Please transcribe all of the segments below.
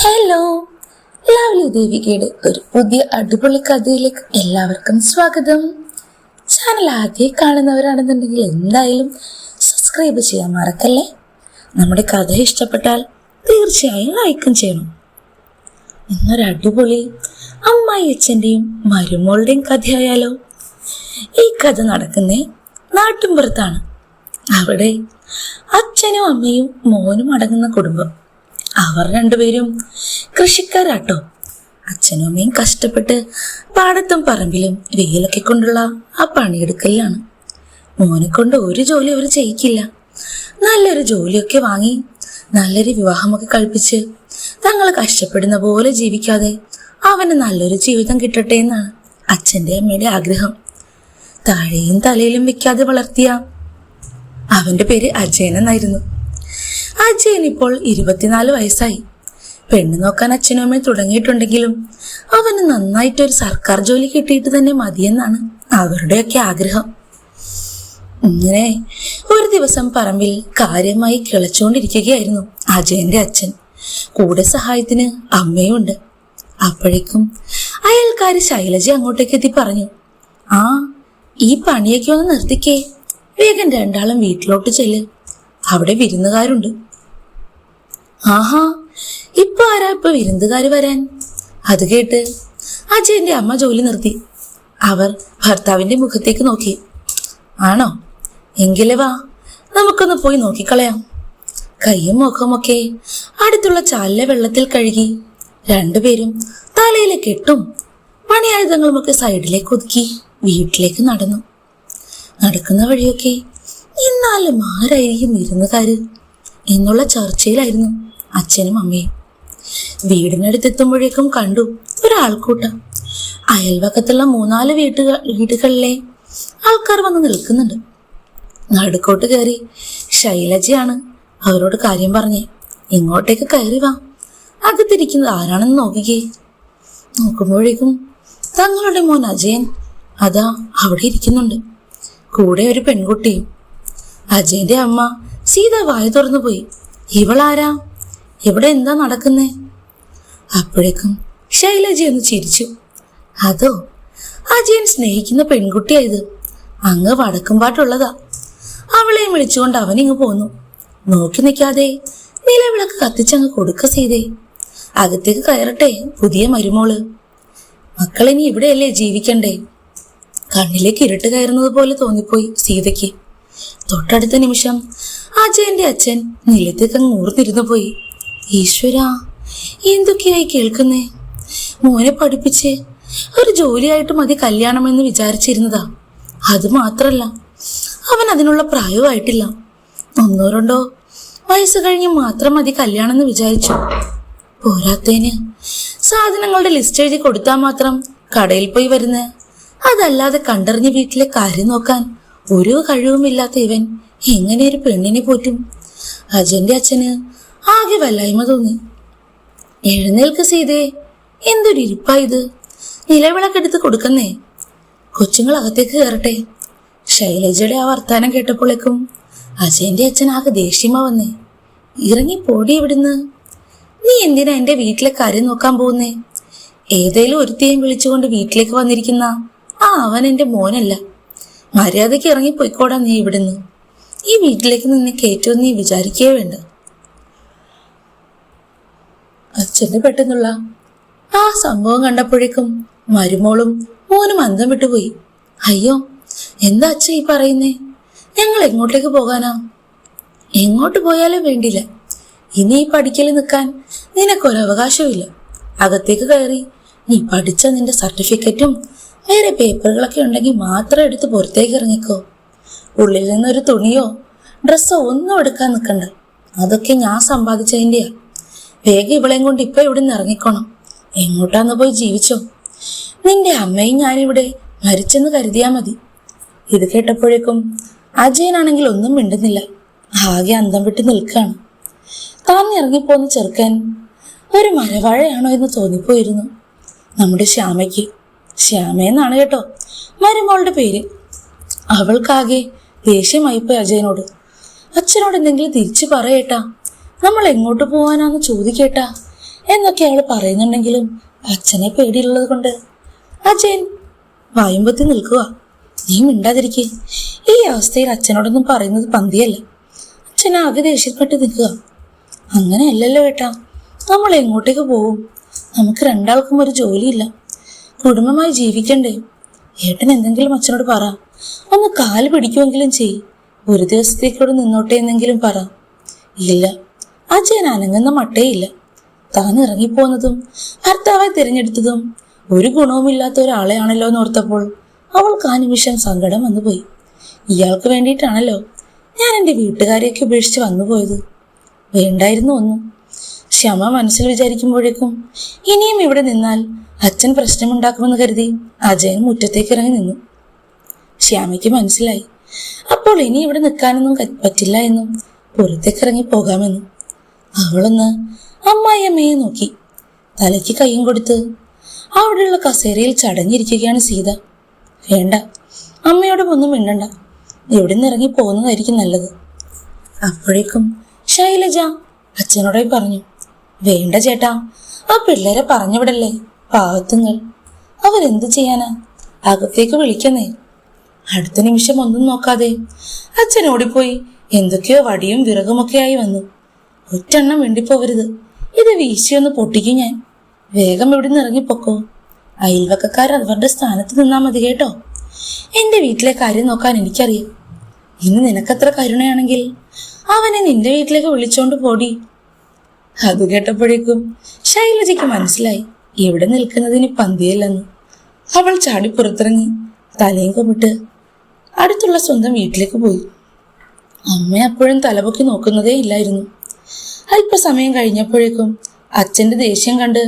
Hello, lovely ദേവികയുടെ ഒരു പുതിയ അടിപൊളി കഥയിലേക്ക് എല്ലാവർക്കും സ്വാഗതം. ചാനൽ ആദ്യം കാണുന്നവരാണെന്നുണ്ടെങ്കിൽ എന്തായാലും സബ്സ്ക്രൈബ് ചെയ്യാൻ മറക്കല്ലേ. നമ്മുടെ കഥ ഇഷ്ടപ്പെട്ടാൽ തീർച്ചയായും ലൈക്കും ചെയ്യണം. ഇന്നൊരു അടിപൊളി അമ്മായി അച്ഛൻ്റെയും മരുമോളുടെയും കഥയായാലോ. ഈ കഥ നടക്കുന്നേ നാട്ടിൻപുറത്താണ്. അവിടെ അച്ഛനും അമ്മയും മോനും അടങ്ങുന്ന കുടുംബം. അവർ രണ്ടുപേരും കൃഷിക്കാരാട്ടോ. അച്ഛനും അമ്മയും കഷ്ടപ്പെട്ട് പാടത്തും പറമ്പിലും വെയിലൊക്കെ കൊണ്ടുള്ള ആ പണിയെടുക്കലാണ്. മോനെ കൊണ്ട് ഒരു ജോലി അവർ ചെയ്യിക്കില്ല. നല്ലൊരു ജോലിയൊക്കെ വാങ്ങി നല്ലൊരു വിവാഹമൊക്കെ കഴിപ്പിച്ച് തങ്ങൾ കഷ്ടപ്പെടുന്ന പോലെ ജീവിക്കാതെ അവന് നല്ലൊരു ജീവിതം കിട്ടട്ടെ എന്നാണ് അച്ഛൻ്റെ അമ്മയുടെ ആഗ്രഹം. താഴെയും തലയിലും വെക്കാതെ വളർത്തിയ അവന്റെ പേര് അജയൻ എന്നായിരുന്നു. അജയൻ ഇപ്പോൾ 24 വയസ്സായി. പെണ്ണ് നോക്കാൻ അച്ഛനും അമ്മയും തുടങ്ങിയിട്ടുണ്ടെങ്കിലും അവന് നന്നായിട്ടൊരു സർക്കാർ ജോലി കിട്ടിയിട്ട് തന്നെ മതിയെന്നാണ് അവരുടെയൊക്കെ ആഗ്രഹം. ഇങ്ങനെ ഒരു ദിവസം പറമ്പിൽ കാര്യമായി കിളച്ചുകൊണ്ടിരിക്കുകയായിരുന്നു അജയന്റെ അച്ഛൻ. കൂടെ സഹായത്തിന് അമ്മയുണ്ട്. അപ്പോഴേക്കും അയൽക്കാരി ശൈലജ അങ്ങോട്ടേക്ക് എത്തി പറഞ്ഞു, ആ ഈ പണിയൊക്കെ ഒന്ന് നിർത്തിക്കേ, വേഗം രണ്ടാളും വീട്ടിലോട്ട് ചെല്ല്, അവിടെ വിരുന്നുകാരുണ്ട്. ആഹാ, ഇപ്പൊ ആരാ ഇപ്പൊ വിരുന്നുകാര് വരാൻ? അത് കേട്ട് അജയന്റെ അമ്മ ജോലി നിർത്തി. അവർ ഭർത്താവിന്റെ മുഖത്തേക്ക് നോക്കി. ആണോ, എങ്കിലേ വാ, നമുക്കൊന്ന് പോയി നോക്കിക്കളയാം. കൈയും മുഖമൊക്കെ അടുത്തുള്ള ചാലിലെ വെള്ളത്തിൽ കഴുകി രണ്ടുപേരും തലയിലെ കെട്ടും പണിയായുധങ്ങളുമൊക്കെ സൈഡിലേക്ക് ഒതുക്കി വീട്ടിലേക്ക് നടന്നു. നടക്കുന്ന വഴിയൊക്കെ എന്നാലും ആരായിരിക്കും വിരുന്നുകാര് എന്നുള്ള ചർച്ചയിലായിരുന്നു അച്ഛനും അമ്മയും. വീടിനടുത്തെത്തുമ്പോഴേക്കും കണ്ടു ഒരാൾക്കൂട്ടം. അയൽവക്കത്തുള്ള 3-4 വീടുകളിലെ ആൾക്കാർ വന്ന് നിൽക്കുന്നുണ്ട്. നടുക്കോട്ട് കയറി ശൈലജയാണ് അവരോട് കാര്യം പറഞ്ഞേ. ഇങ്ങോട്ടേക്ക് കയറി വാ, അകത്തിരിക്കുന്നത് ആരാണെന്ന് നോക്കിക്കേ. നോക്കുമ്പോഴേക്കും തങ്ങളുടെ മോൻ അജയൻ അതാ അവിടെ ഇരിക്കുന്നുണ്ട്. കൂടെ ഒരു പെൺകുട്ടിയും. അജയന്റെ അമ്മ സീത വായ തുറന്നു പോയി. ഇവളാരാ? ഇവിടെ എന്താ നടക്കുന്നേ? അപ്പോഴേക്കും ശൈലജ ഒന്ന് ചിരിച്ചു. അതോ, അജയൻ സ്നേഹിക്കുന്ന പെൺകുട്ടിയായത്. അങ്ങ് വടക്കുംപാട്ടുള്ളതാ. അവളെയും വിളിച്ചുകൊണ്ട് അവനിങ്ങ് പോന്നു. നോക്കി നിൽക്കാതെ നിലവിളക്ക് കത്തിച്ചങ്ങ് കൊടുക്ക സീതേ. അകത്തേക്ക് കയറട്ടെ പുതിയ മരുമോള്. മക്കളിനി ഇവിടെയല്ലേ ജീവിക്കണ്ടേ? കണ്ണിലേക്ക് ഇരുട്ട് കയറുന്നത് പോലെ തോന്നിപ്പോയി സീതയ്ക്ക്. തൊട്ടടുത്ത നിമിഷം അജയന്റെ അച്ഛൻ നിലത്തേക്കങ്ങ് ഊർന്നിരുന്നു പോയി. ഈശ്വരാ, എന്തൊക്കെയായി കേൾക്കുന്നേ? മോനെ പഠിപ്പിച്ച് ഒരു ജോലിയായിട്ട് മതി കല്യാണമെന്ന് വിചാരിച്ചിരുന്നതാ. അത് മാത്രല്ല, അവൻ അതിനുള്ള പ്രായമായിട്ടില്ല. 1-2 വയസ്സ് കഴിഞ്ഞ് മാത്രം മതി കല്യാണം എന്ന് വിചാരിച്ചു. പോരാത്തതിന് സാധനങ്ങളുടെ ലിസ്റ്റ് എഴുതി കൊടുത്താൽ മാത്രം കടയിൽ പോയി വരുന്ന, അതല്ലാതെ കണ്ടറിഞ്ഞ് വീട്ടിലെ കാര്യം നോക്കാൻ ഒരു കഴിവുമില്ലാത്ത ഇവൻ എങ്ങനെ ഒരു പെണ്ണിനെ പോറ്റും? അജയന്റെ അച്ഛന് ആകെ വല്ലായ്മ തോന്നി. എഴുന്നേൽക്ക് സീതേ, എന്തൊരു ഇരിപ്പായത്. നിലവിളക്കെടുത്ത് കൊടുക്കുന്നേ. കൊച്ചുങ്ങൾ അകത്തേക്ക് കയറട്ടെ. ശൈലജയുടെ ആ വർത്താനം കേട്ടപ്പോഴേക്കും അജയന്റെ അച്ഛൻ ആകെ ദേഷ്യമാ വന്നേ. ഇറങ്ങി പോടി ഇവിടുന്ന്. നീ എന്തിനാ എന്റെ വീട്ടിലെ കാര്യം നോക്കാൻ പോകുന്നേ? ഏതേലും ഒരുത്തിയും വിളിച്ചുകൊണ്ട് വീട്ടിലേക്ക് വന്നിരിക്കുന്ന ആ അവൻ എന്റെ മോനല്ല. മര്യാദയ്ക്ക് ഇറങ്ങി പോയിക്കോടാ നീ ഇവിടുന്ന്. ഈ വീട്ടിലേക്ക് നിന്നെ കയറ്റുമെന്ന് നീ വിചാരിക്കേ വേണ്ട. അച്ഛന് പെട്ടെന്നുള്ള ആ സംഭവം കണ്ടപ്പോഴേക്കും മരുമോളും മോനും അന്തം വിട്ടുപോയി. അയ്യോ, എന്താ അച്ഛൻ ഈ പറയുന്നേ? ഞങ്ങൾ എങ്ങോട്ടേക്ക് പോകാനാ? എങ്ങോട്ട് പോയാലും വേണ്ടില്ല. ഇനി ഈ പഠിക്കൽ നിൽക്കാൻ നിനക്കൊരവകാശമില്ല. അകത്തേക്ക് കയറി നീ പഠിച്ച നിന്റെ സർട്ടിഫിക്കറ്റും വേറെ പേപ്പറുകളൊക്കെ ഉണ്ടെങ്കിൽ മാത്രം എടുത്ത് പുറത്തേക്ക് ഇറങ്ങിക്കോ. ഉള്ളിൽ നിന്നൊരു തുണിയോ ഡ്രസ്സോ ഒന്നും എടുക്കാൻ നിൽക്കണ്ട. അതൊക്കെ ഞാൻ സമ്പാദിച്ചതിൻ്റെയാ. വേഗം ഇവളെയും കൊണ്ട് ഇപ്പൊ ഇവിടെ നിന്ന് ഇറങ്ങിക്കോണം. എങ്ങോട്ടാന്ന് പോയി ജീവിച്ചോ. നിന്റെ അമ്മയും ഞാനിവിടെ മരിച്ചെന്ന് കരുതിയാ മതി. ഇത് കേട്ടപ്പോഴേക്കും അജയനാണെങ്കിൽ ഒന്നും മിണ്ടുന്നില്ല. ആകെ അന്തം വിട്ട് നിൽക്കാണ്. താൻ ഇറങ്ങിപ്പോന്ന് ചെറുക്കൻ ഒരു മരവാഴയാണോ എന്ന് തോന്നിപ്പോയിരുന്നു നമ്മുടെ ശ്യാമയ്ക്ക്. ശ്യാമയെന്നാണ് കേട്ടോ മരുമോളുടെ പേര്. അവൾക്കാകെ ദേഷ്യമായിപ്പോയി അജയനോട്. അച്ഛനോട് എന്തെങ്കിലും തിരിച്ചു പറയേട്ടാ, നമ്മൾ എങ്ങോട്ട് പോവാനാന്ന് ചോദിക്കേട്ടാ എന്നൊക്കെ അവൾ പറയുന്നുണ്ടെങ്കിലും അച്ഛനെ പേടിയുള്ളത് കൊണ്ട് അജയൻ വായുമ്പത്തി നിൽക്കുക. നീ മിണ്ടാതിരിക്കെ. ഈ അവസ്ഥയിൽ അച്ഛനോടൊന്നും പറയുന്നത് പന്തിയല്ല. അച്ഛൻ ആകെ ദേഷ്യപ്പെട്ട് നിൽക്കുക. അങ്ങനെയല്ലല്ലോ ഏട്ടാ, നമ്മൾ എങ്ങോട്ടേക്ക് പോവും? നമുക്ക് രണ്ടാൾക്കും ഒരു ജോലിയില്ല, കുടുംബമായി ജീവിക്കണ്ടേ? ഏട്ടൻ എന്തെങ്കിലും അച്ഛനോട് പറ. ഒന്ന് കാല് പിടിക്കുമെങ്കിലും ചെയ്. ഒരു ദിവസത്തേക്കൂടെ നിന്നോട്ടെ എന്നെങ്കിലും പറ. ഇല്ല, അജയൻ അനങ്ങുന്ന മട്ടേയില്ല. താൻ ഇറങ്ങിപ്പോന്നതും ഭർത്താവായി തിരഞ്ഞെടുത്തതും ഒരു ഗുണവുമില്ലാത്ത ഒരാളെയാണല്ലോ എന്നോർത്തപ്പോൾ അവൾക്ക് ആ നിമിഷം സങ്കടം വന്നുപോയി. ഇയാൾക്ക് വേണ്ടിയിട്ടാണല്ലോ ഞാൻ എൻ്റെ വീട്ടുകാരെയൊക്കെ ഉപേക്ഷിച്ച് വന്നുപോയത്. വേണ്ടായിരുന്നു ഒന്നും. ക്ഷമ മനസ്സിൽ വിചാരിക്കുമ്പോഴേക്കും ഇനിയും ഇവിടെ നിന്നാൽ അച്ഛൻ പ്രശ്നമുണ്ടാക്കുമെന്ന് കരുതി അജയൻ മുറ്റത്തേക്ക് ഇറങ്ങി നിന്നു. ശ്യാമയ്ക്ക് മനസ്സിലായി അപ്പോൾ ഇനി ഇവിടെ നിൽക്കാനൊന്നും പറ്റില്ല എന്നും പുറത്തേക്ക് ഇറങ്ങി പോകാമെന്നും. അവളൊന്ന് അമ്മായിയമ്മയെ നോക്കി. തലയ്ക്ക് കൈയും കൊടുത്ത് അവിടെയുള്ള കസേരയിൽ ചടഞ്ഞിരിക്കുകയാണ് സീത. വേണ്ട, അമ്മയോടും ഒന്നും മിണ്ടണ്ട. ഇവിടെ നിന്ന് ഇറങ്ങി പോകുന്നതായിരിക്കും നല്ലത്. അപ്പോഴേക്കും ശൈലജ അച്ഛനോടായി പറഞ്ഞു, വേണ്ട ചേട്ടാ, ആ പിള്ളേരെ പറഞ്ഞുവിടല്ലേ, പാവത്തുങ്ങൾ. അവരെന്ത് ചെയ്യാനാ? അകത്തേക്ക് വിളിക്കുന്നേ. അടുത്ത നിമിഷം ഒന്നും നോക്കാതെ അച്ഛൻ ഓടിപ്പോയി എന്തൊക്കെയോ വടിയും വിറകുമൊക്കെയായി വന്നു. ഒറ്റെണ്ണം വേണ്ടിപ്പോവരുത്, ഇത് വീശിയൊന്ന് പൊട്ടിക്കും ഞാൻ. വേഗം ഇവിടെ നിന്ന് ഇറങ്ങിപ്പൊക്കോ. അയൽവക്കക്കാർ അവരുടെ സ്ഥാനത്ത് നിന്നാ മതി കേട്ടോ. എൻ്റെ വീട്ടിലെ കാര്യം നോക്കാൻ എനിക്കറിയാം. ഇനി നിനക്കത്ര കരുണയാണെങ്കിൽ അവനെ നിന്റെ വീട്ടിലേക്ക് വിളിച്ചോണ്ട് പോടി. അത് കേട്ടപ്പോഴേക്കും ശൈലജയ്ക്ക് മനസ്സിലായി ഇവിടെ നിൽക്കുന്നതിന് പന്തിയല്ലെന്ന്. അവൾ ചാടി പുറത്തിറങ്ങി തലയും കൊമ്മിട്ട് അടുത്തുള്ള സ്വന്തം വീട്ടിലേക്ക് പോയി. അമ്മ അപ്പോഴും തലപൊക്കി നോക്കുന്നതേ ഇല്ലായിരുന്നു. അല്പസമയം കഴിഞ്ഞപ്പോഴേക്കും അച്ഛൻ്റെ ദേഷ്യം കണ്ട്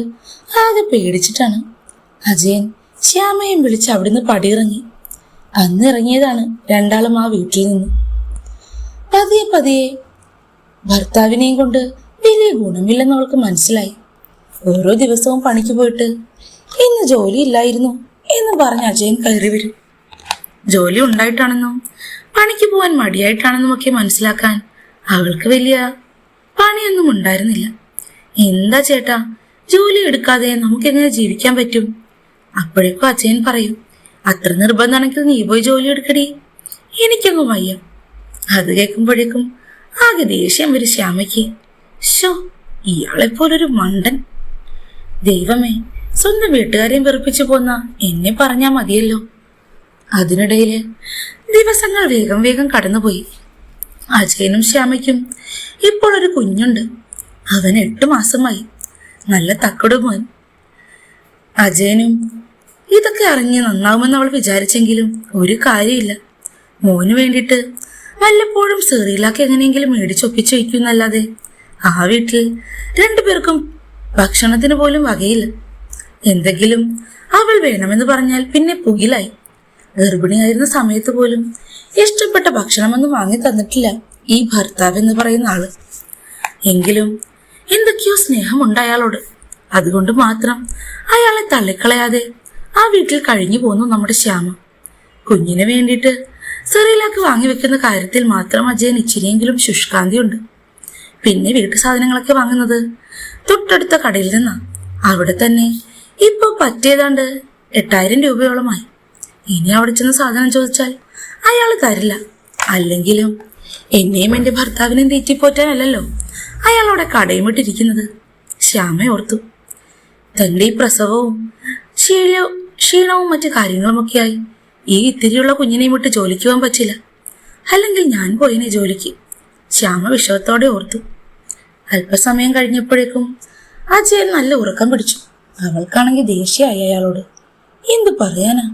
ആകെ പേടിച്ചിട്ടാണ് അജയൻ ശ്യാമയും വിളിച്ച് അവിടുന്ന് പടിയിറങ്ങി. അന്ന് ഇറങ്ങിയതാണ് രണ്ടാളും ആ വീട്ടിൽ നിന്ന്. പതിയെ പതിയെ ഭർത്താവിനെയും കൊണ്ട് വലിയ ഗുണമില്ലെന്ന് അവൾക്ക് മനസ്സിലായി. ഓരോ ദിവസവും പണിക്ക് പോയിട്ട് ഇന്ന് ജോലി ഇല്ലായിരുന്നു എന്ന് പറഞ്ഞ് അജയൻ കയറി വരും. ജോലി ഉണ്ടായിട്ടാണെന്നും പണിക്ക് പോകാൻ മടിയായിട്ടാണെന്നും ഒക്കെ മനസ്സിലാക്കാൻ അവൾക്ക് വലിയ പണിയൊന്നും ഉണ്ടായിരുന്നില്ല. എന്താ ചേട്ടാ, ജോലി എടുക്കാതെ നമുക്കെങ്ങനെ ജീവിക്കാൻ പറ്റും? അപ്പോഴേക്കും അജയൻ പറയും, അത്ര നിർബന്ധമാണെങ്കിൽ നീ പോയി ജോലി എടുക്കടി, എനിക്കങ്ങ് വയ്യ. അത് കേൾക്കുമ്പോഴേക്കും ആകെ ദേഷ്യം വരും ശ്യാമയ്ക്ക്. ശോ, ഇയാളെപ്പോലൊരു മണ്ടൻ. ദൈവമേ, സ്വന്തം വീട്ടുകാരെയും വെറുപ്പിച്ചു പോന്ന എന്നെ പറഞ്ഞാ മതിയല്ലോ. അതിനിടയില് ദിവസങ്ങൾ വേഗം വേഗം കടന്നുപോയി. അജയനും ശ്യാമയ്ക്കും ഇപ്പോൾ ഒരു കുഞ്ഞുണ്ട്. അവൻ 8 മാസമായി. നല്ല തക്കടുമോൻ. അജയനും ഇതൊക്കെ അറിഞ്ഞ് നന്നാവുമെന്ന് അവൾ വിചാരിച്ചെങ്കിലും ഒരു കാര്യമില്ല. മോന് വേണ്ടിയിട്ട് വല്ലപ്പോഴും സെറിയിലാക്കി എങ്ങനെയെങ്കിലും മേടിച്ചൊപ്പിച്ചു വയ്ക്കുന്നല്ലാതെ ആ വീട്ടിൽ 2 പേർക്കും ഭക്ഷണത്തിന് പോലും വകയില്ല. എന്തെങ്കിലും അവൾ വേണമെന്ന് പറഞ്ഞാൽ പിന്നെ പുകിലായി. ഗർഭിണിയായിരുന്ന സമയത്ത് പോലും ഇഷ്ടപ്പെട്ട ഭക്ഷണമൊന്നും വാങ്ങി തന്നിട്ടില്ല ഈ ഭർത്താവ് എന്ന് പറയുന്ന ആള്. എങ്കിലും എന്തൊക്കെയോ സ്നേഹമുണ്ട് അയാളോട്. അതുകൊണ്ട് മാത്രം അയാളെ തള്ളിക്കളയാതെ ആ വീട്ടിൽ കഴിഞ്ഞു പോന്നു നമ്മുടെ ശ്യാമ. കുഞ്ഞിന് വേണ്ടിയിട്ട് സെറിയിലാക്ക് വാങ്ങി വെക്കുന്ന കാര്യത്തിൽ മാത്രം അജയൻ ഇച്ചിരിയെങ്കിലും ശുഷ്കാന്തിയുണ്ട്. പിന്നെ വീട്ടു സാധനങ്ങളൊക്കെ വാങ്ങുന്നത് തൊട്ടടുത്ത കടയിൽ നിന്നാ. അവിടെ തന്നെ ഇപ്പൊ പറ്റിയതാണ്ട് 8000 രൂപയോളമായി. ഇനി അവിടെ ചെന്ന് സാധനം ചോദിച്ചാൽ അയാൾ തരില്ല. അല്ലെങ്കിലും എന്നെയും എൻ്റെ ഭർത്താവിനെയും തീറ്റിപ്പോറ്റാനല്ലല്ലോ അയാളവിടെ കടയും വിട്ടിരിക്കുന്നത്. ശ്യാമ ഓർത്തു. തൻ്റെ ഈ പ്രസവവും ക്ഷീണവും മറ്റു കാര്യങ്ങളുമൊക്കെയായി ഈ ഇത്തിരിയുള്ള കുഞ്ഞിനെയും വിട്ട് ജോലിക്ക് പോകാൻ പറ്റില്ല. അല്ലെങ്കിൽ ഞാൻ പോയിനെ ജോലിക്ക്. ശ്യാമ വിഷമത്തോടെ ഓർത്തു. അല്പസമയം കഴിഞ്ഞപ്പോഴേക്കും അജയൻ നല്ല ഉറക്കം പിടിച്ചു. അവൾക്കാണെങ്കിൽ ദേഷ്യമായി അയാളോട്. എന്തു പറയാനാ,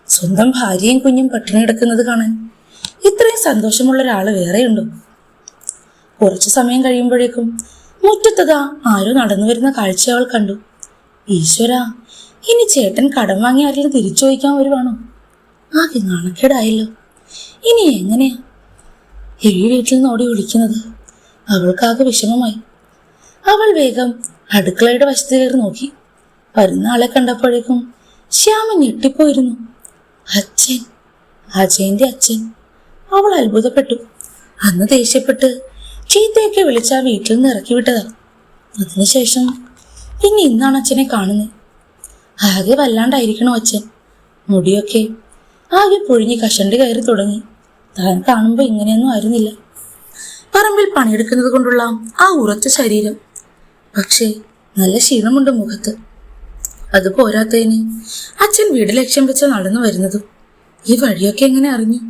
സ്വന്തം ഭാര്യയും കുഞ്ഞും പട്ടിണി കിടക്കുന്നത് കാണാൻ ഇത്രയും സന്തോഷമുള്ള ഒരാൾ വേറെയുണ്ടോ? കുറച്ചു സമയം കഴിയുമ്പോഴേക്കും മുറ്റത്തതാ ആരോ നടന്നു വരുന്ന കാഴ്ച അവൾ കണ്ടു. ഈശ്വരാ, ഇനി ചേട്ടൻ കടം വാങ്ങി ആരെങ്കിലും തിരിച്ചു ചോദിക്കാൻ വരുവാണോ? ആകെ നാണക്കേടായല്ലോ. ഇനി എങ്ങനെയാ ഈ വീട്ടിൽ നിന്ന് ഓടി വിളിക്കുന്നത്? അവൾക്കാകെ വിഷമമായി. അവൾ വേഗം അടുക്കളയുടെ വശത്ത് കയറി നോക്കി. വരുന്ന ആളെ കണ്ടപ്പോഴേക്കും ശ്യാമ ഞെട്ടിപ്പോയിരുന്നു. അച്ഛൻ, അജയന്റെ അച്ഛൻ. അവൾ അത്ഭുതപ്പെട്ടു. അന്ന് ദേഷ്യപ്പെട്ട് ചീത്തയൊക്കെ വിളിച്ച് ആ വീട്ടിൽ നിന്ന് ഇറക്കി വിട്ടതാ. അതിനുശേഷം പിന്നെ ഇന്നാണ് അച്ഛനെ കാണുന്നത്. ആകെ വല്ലാണ്ടായിരിക്കണോ അച്ഛൻ. മുടിയൊക്കെ ആകെ പൊഴിഞ്ഞ് കഷണ്ടി കയറി തുടങ്ങി. താൻ കാണുമ്പോൾ ഇങ്ങനെയൊന്നും ആയിരുന്നില്ല. പറമ്പിൽ പണിയെടുക്കുന്നത് കൊണ്ടുള്ള ആ ഉറച്ച ശരീരം, പക്ഷേ നല്ല ക്ഷീണമുണ്ട് മുഖത്ത്. അത് പോരാത്തതിന് അച്ഛൻ വീട് ലക്ഷ്യം വെച്ച് നടന്നു വരുന്നതും ഈ വഴിയൊക്കെ എങ്ങനെ അറിഞ്ഞു?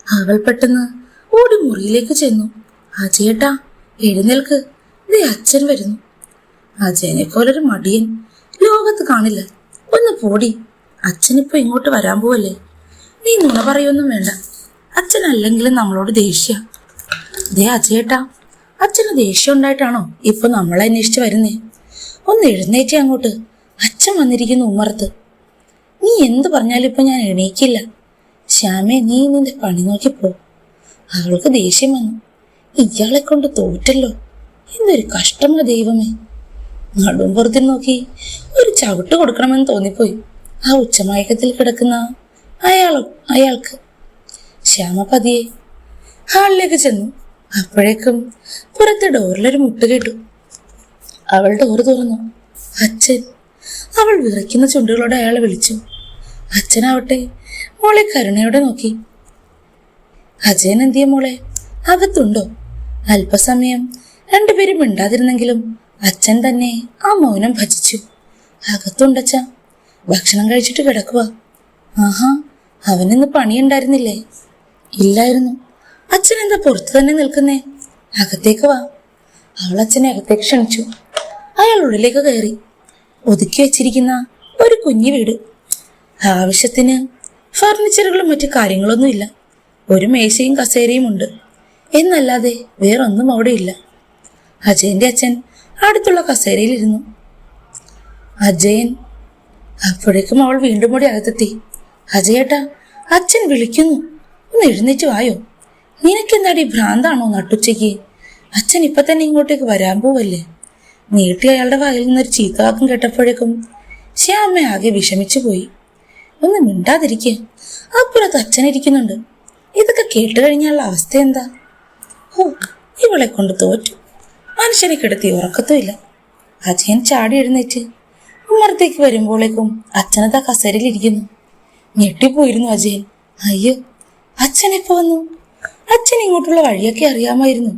അവൾ പെട്ടെന്ന് ഓടി മുറിയിലേക്ക് ചെന്നു. അജയേട്ടാ, എഴുന്നേൽക്ക്, ദേ അച്ഛൻ വരുന്നു. അജയനെ പോലൊരു മടിയൻ ലോകത്ത് കാണില്ല. ഒന്ന് പോടി, അച്ഛനിപ്പോ ഇങ്ങോട്ട് വരാൻ പോവല്ലേ. നീ നുണ പറയൊന്നും വേണ്ട. അച്ഛൻ അല്ലെങ്കിലും നമ്മളോട് ദേഷ്യ. ദേ അജയേട്ടാ, അച്ഛന് ദേഷ്യം ഉണ്ടായിട്ടാണോ ഇപ്പൊ നമ്മളെ അന്വേഷിച്ച് വരുന്നേ? ഒന്ന് എഴുന്നേറ്റേ അങ്ങോട്ട്, അച്ഛൻ വന്നിരിക്കുന്നു ഉമ്മറത്ത്. നീ എന്ത് പറഞ്ഞാലും ഇപ്പൊ ഞാൻ എണീക്കില്ല. ശ്യാമേ, നീ നിന്റെ പണി നോക്കിപ്പോ. അവൾക്ക് ദേഷ്യം വന്നു. ഇയാളെ കൊണ്ട് തോറ്റല്ലോ, എന്തൊരു കഷ്ടമാ ദൈവമേ. നടും പുറത്തിൽ നോക്കി ഒരു ചവിട്ട് കൊടുക്കണമെന്ന് തോന്നിപ്പോയി ആ ഉച്ചമയക്കത്തിൽ കിടക്കുന്ന അയാൾക്ക്. ശ്യാമ പതിയെ ഹാളിലേക്ക് ചെന്നു. അപ്പോഴേക്കും പുറത്തെ ഡോറിലൊരു മുട്ട് കേട്ടു. അവൾ ഡോറ് തുറന്നു. അച്ഛൻ. അവൾ വിറയ്ക്കുന്ന ചുണ്ടുകളോടെ അയാളെ വിളിച്ചു. അച്ഛനാവട്ടെ മോളെ കരുണയോടെ നോക്കി. അജയൻ എന്തിയ മോളെ, അകത്തുണ്ടോ? അല്പസമയം രണ്ടുപേരും മിണ്ടാതിരുന്നെങ്കിലും അച്ഛൻ തന്നെ ആ മൗനം ഭജിച്ചു. അകത്തുണ്ടച്ച, ഭക്ഷണം കഴിച്ചിട്ട് കിടക്കുക. ആഹാ, അവനിന്ന് പണിയുണ്ടായിരുന്നില്ലേ? ഇല്ലായിരുന്നു. അച്ഛൻ എന്താ പുറത്തു തന്നെ നിൽക്കുന്നേ? അകത്തേക്ക് വാ. അവൾ അച്ഛനെ അകത്തേക്ക് ക്ഷണിച്ചു. അയാൾ ഉള്ളിലേക്ക് കയറി. ഒതുക്കി വെച്ചിരിക്കുന്ന ഒരു കുഞ്ഞു വീട്. ആവശ്യത്തിന് ഫർണിച്ചറുകളും മറ്റു കാര്യങ്ങളൊന്നുമില്ല. ഒരു മേശയും കസേരയും ഉണ്ട് എന്നല്ലാതെ വേറൊന്നും അവിടെ ഇല്ല. അജയന്റെ അച്ഛൻ അടുത്തുള്ള കസേരയിലിരുന്നു. അജയൻ. അപ്പോഴേക്കും അവൾ വീണ്ടും കൂടി അകത്തെത്തി. അജയേട്ടാ, അച്ഛൻ വിളിക്കുന്നു, ഒന്ന് എഴുന്നേറ്റ് വായോ. നിനക്കെന്താടി ഭ്രാന്താണോ നട്ടുച്ചയ്ക്ക്? അച്ഛൻ ഇപ്പൊ തന്നെ ഇങ്ങോട്ടേക്ക് വരാൻ പോവല്ലേ. നീട്ടി അയാളുടെ വായിൽ നിന്നൊരു ചീത്തവാക്കം കേട്ടപ്പോഴേക്കും ശ്യാമ ആകെ വിഷമിച്ചു പോയി. ഒന്ന് മിണ്ടാതിരിക്കുക, അപ്പുറത്ത് അച്ഛനിരിക്കുന്നുണ്ട്. ഇതൊക്കെ കേട്ട് കഴിഞ്ഞാലുള്ള അവസ്ഥ എന്താ? ഓ, ഇവളെ കൊണ്ട് തോറ്റു. മനുഷ്യനെ കിടത്തി ഉറക്കത്തുമില്ല. അജയൻ ചാടി എഴുന്നേറ്റ് ഉമ്മറത്തേക്ക് വരുമ്പോഴേക്കും അച്ഛനതാ കസേരയിലിരിക്കുന്നു. ഞെട്ടിപ്പോയിരുന്നു അജയൻ. അയ്യോ, അച്ഛനെപ്പോ വന്നു? അച്ഛൻ ഇങ്ങോട്ടുള്ള വഴിയൊക്കെ അറിയാമായിരുന്നു.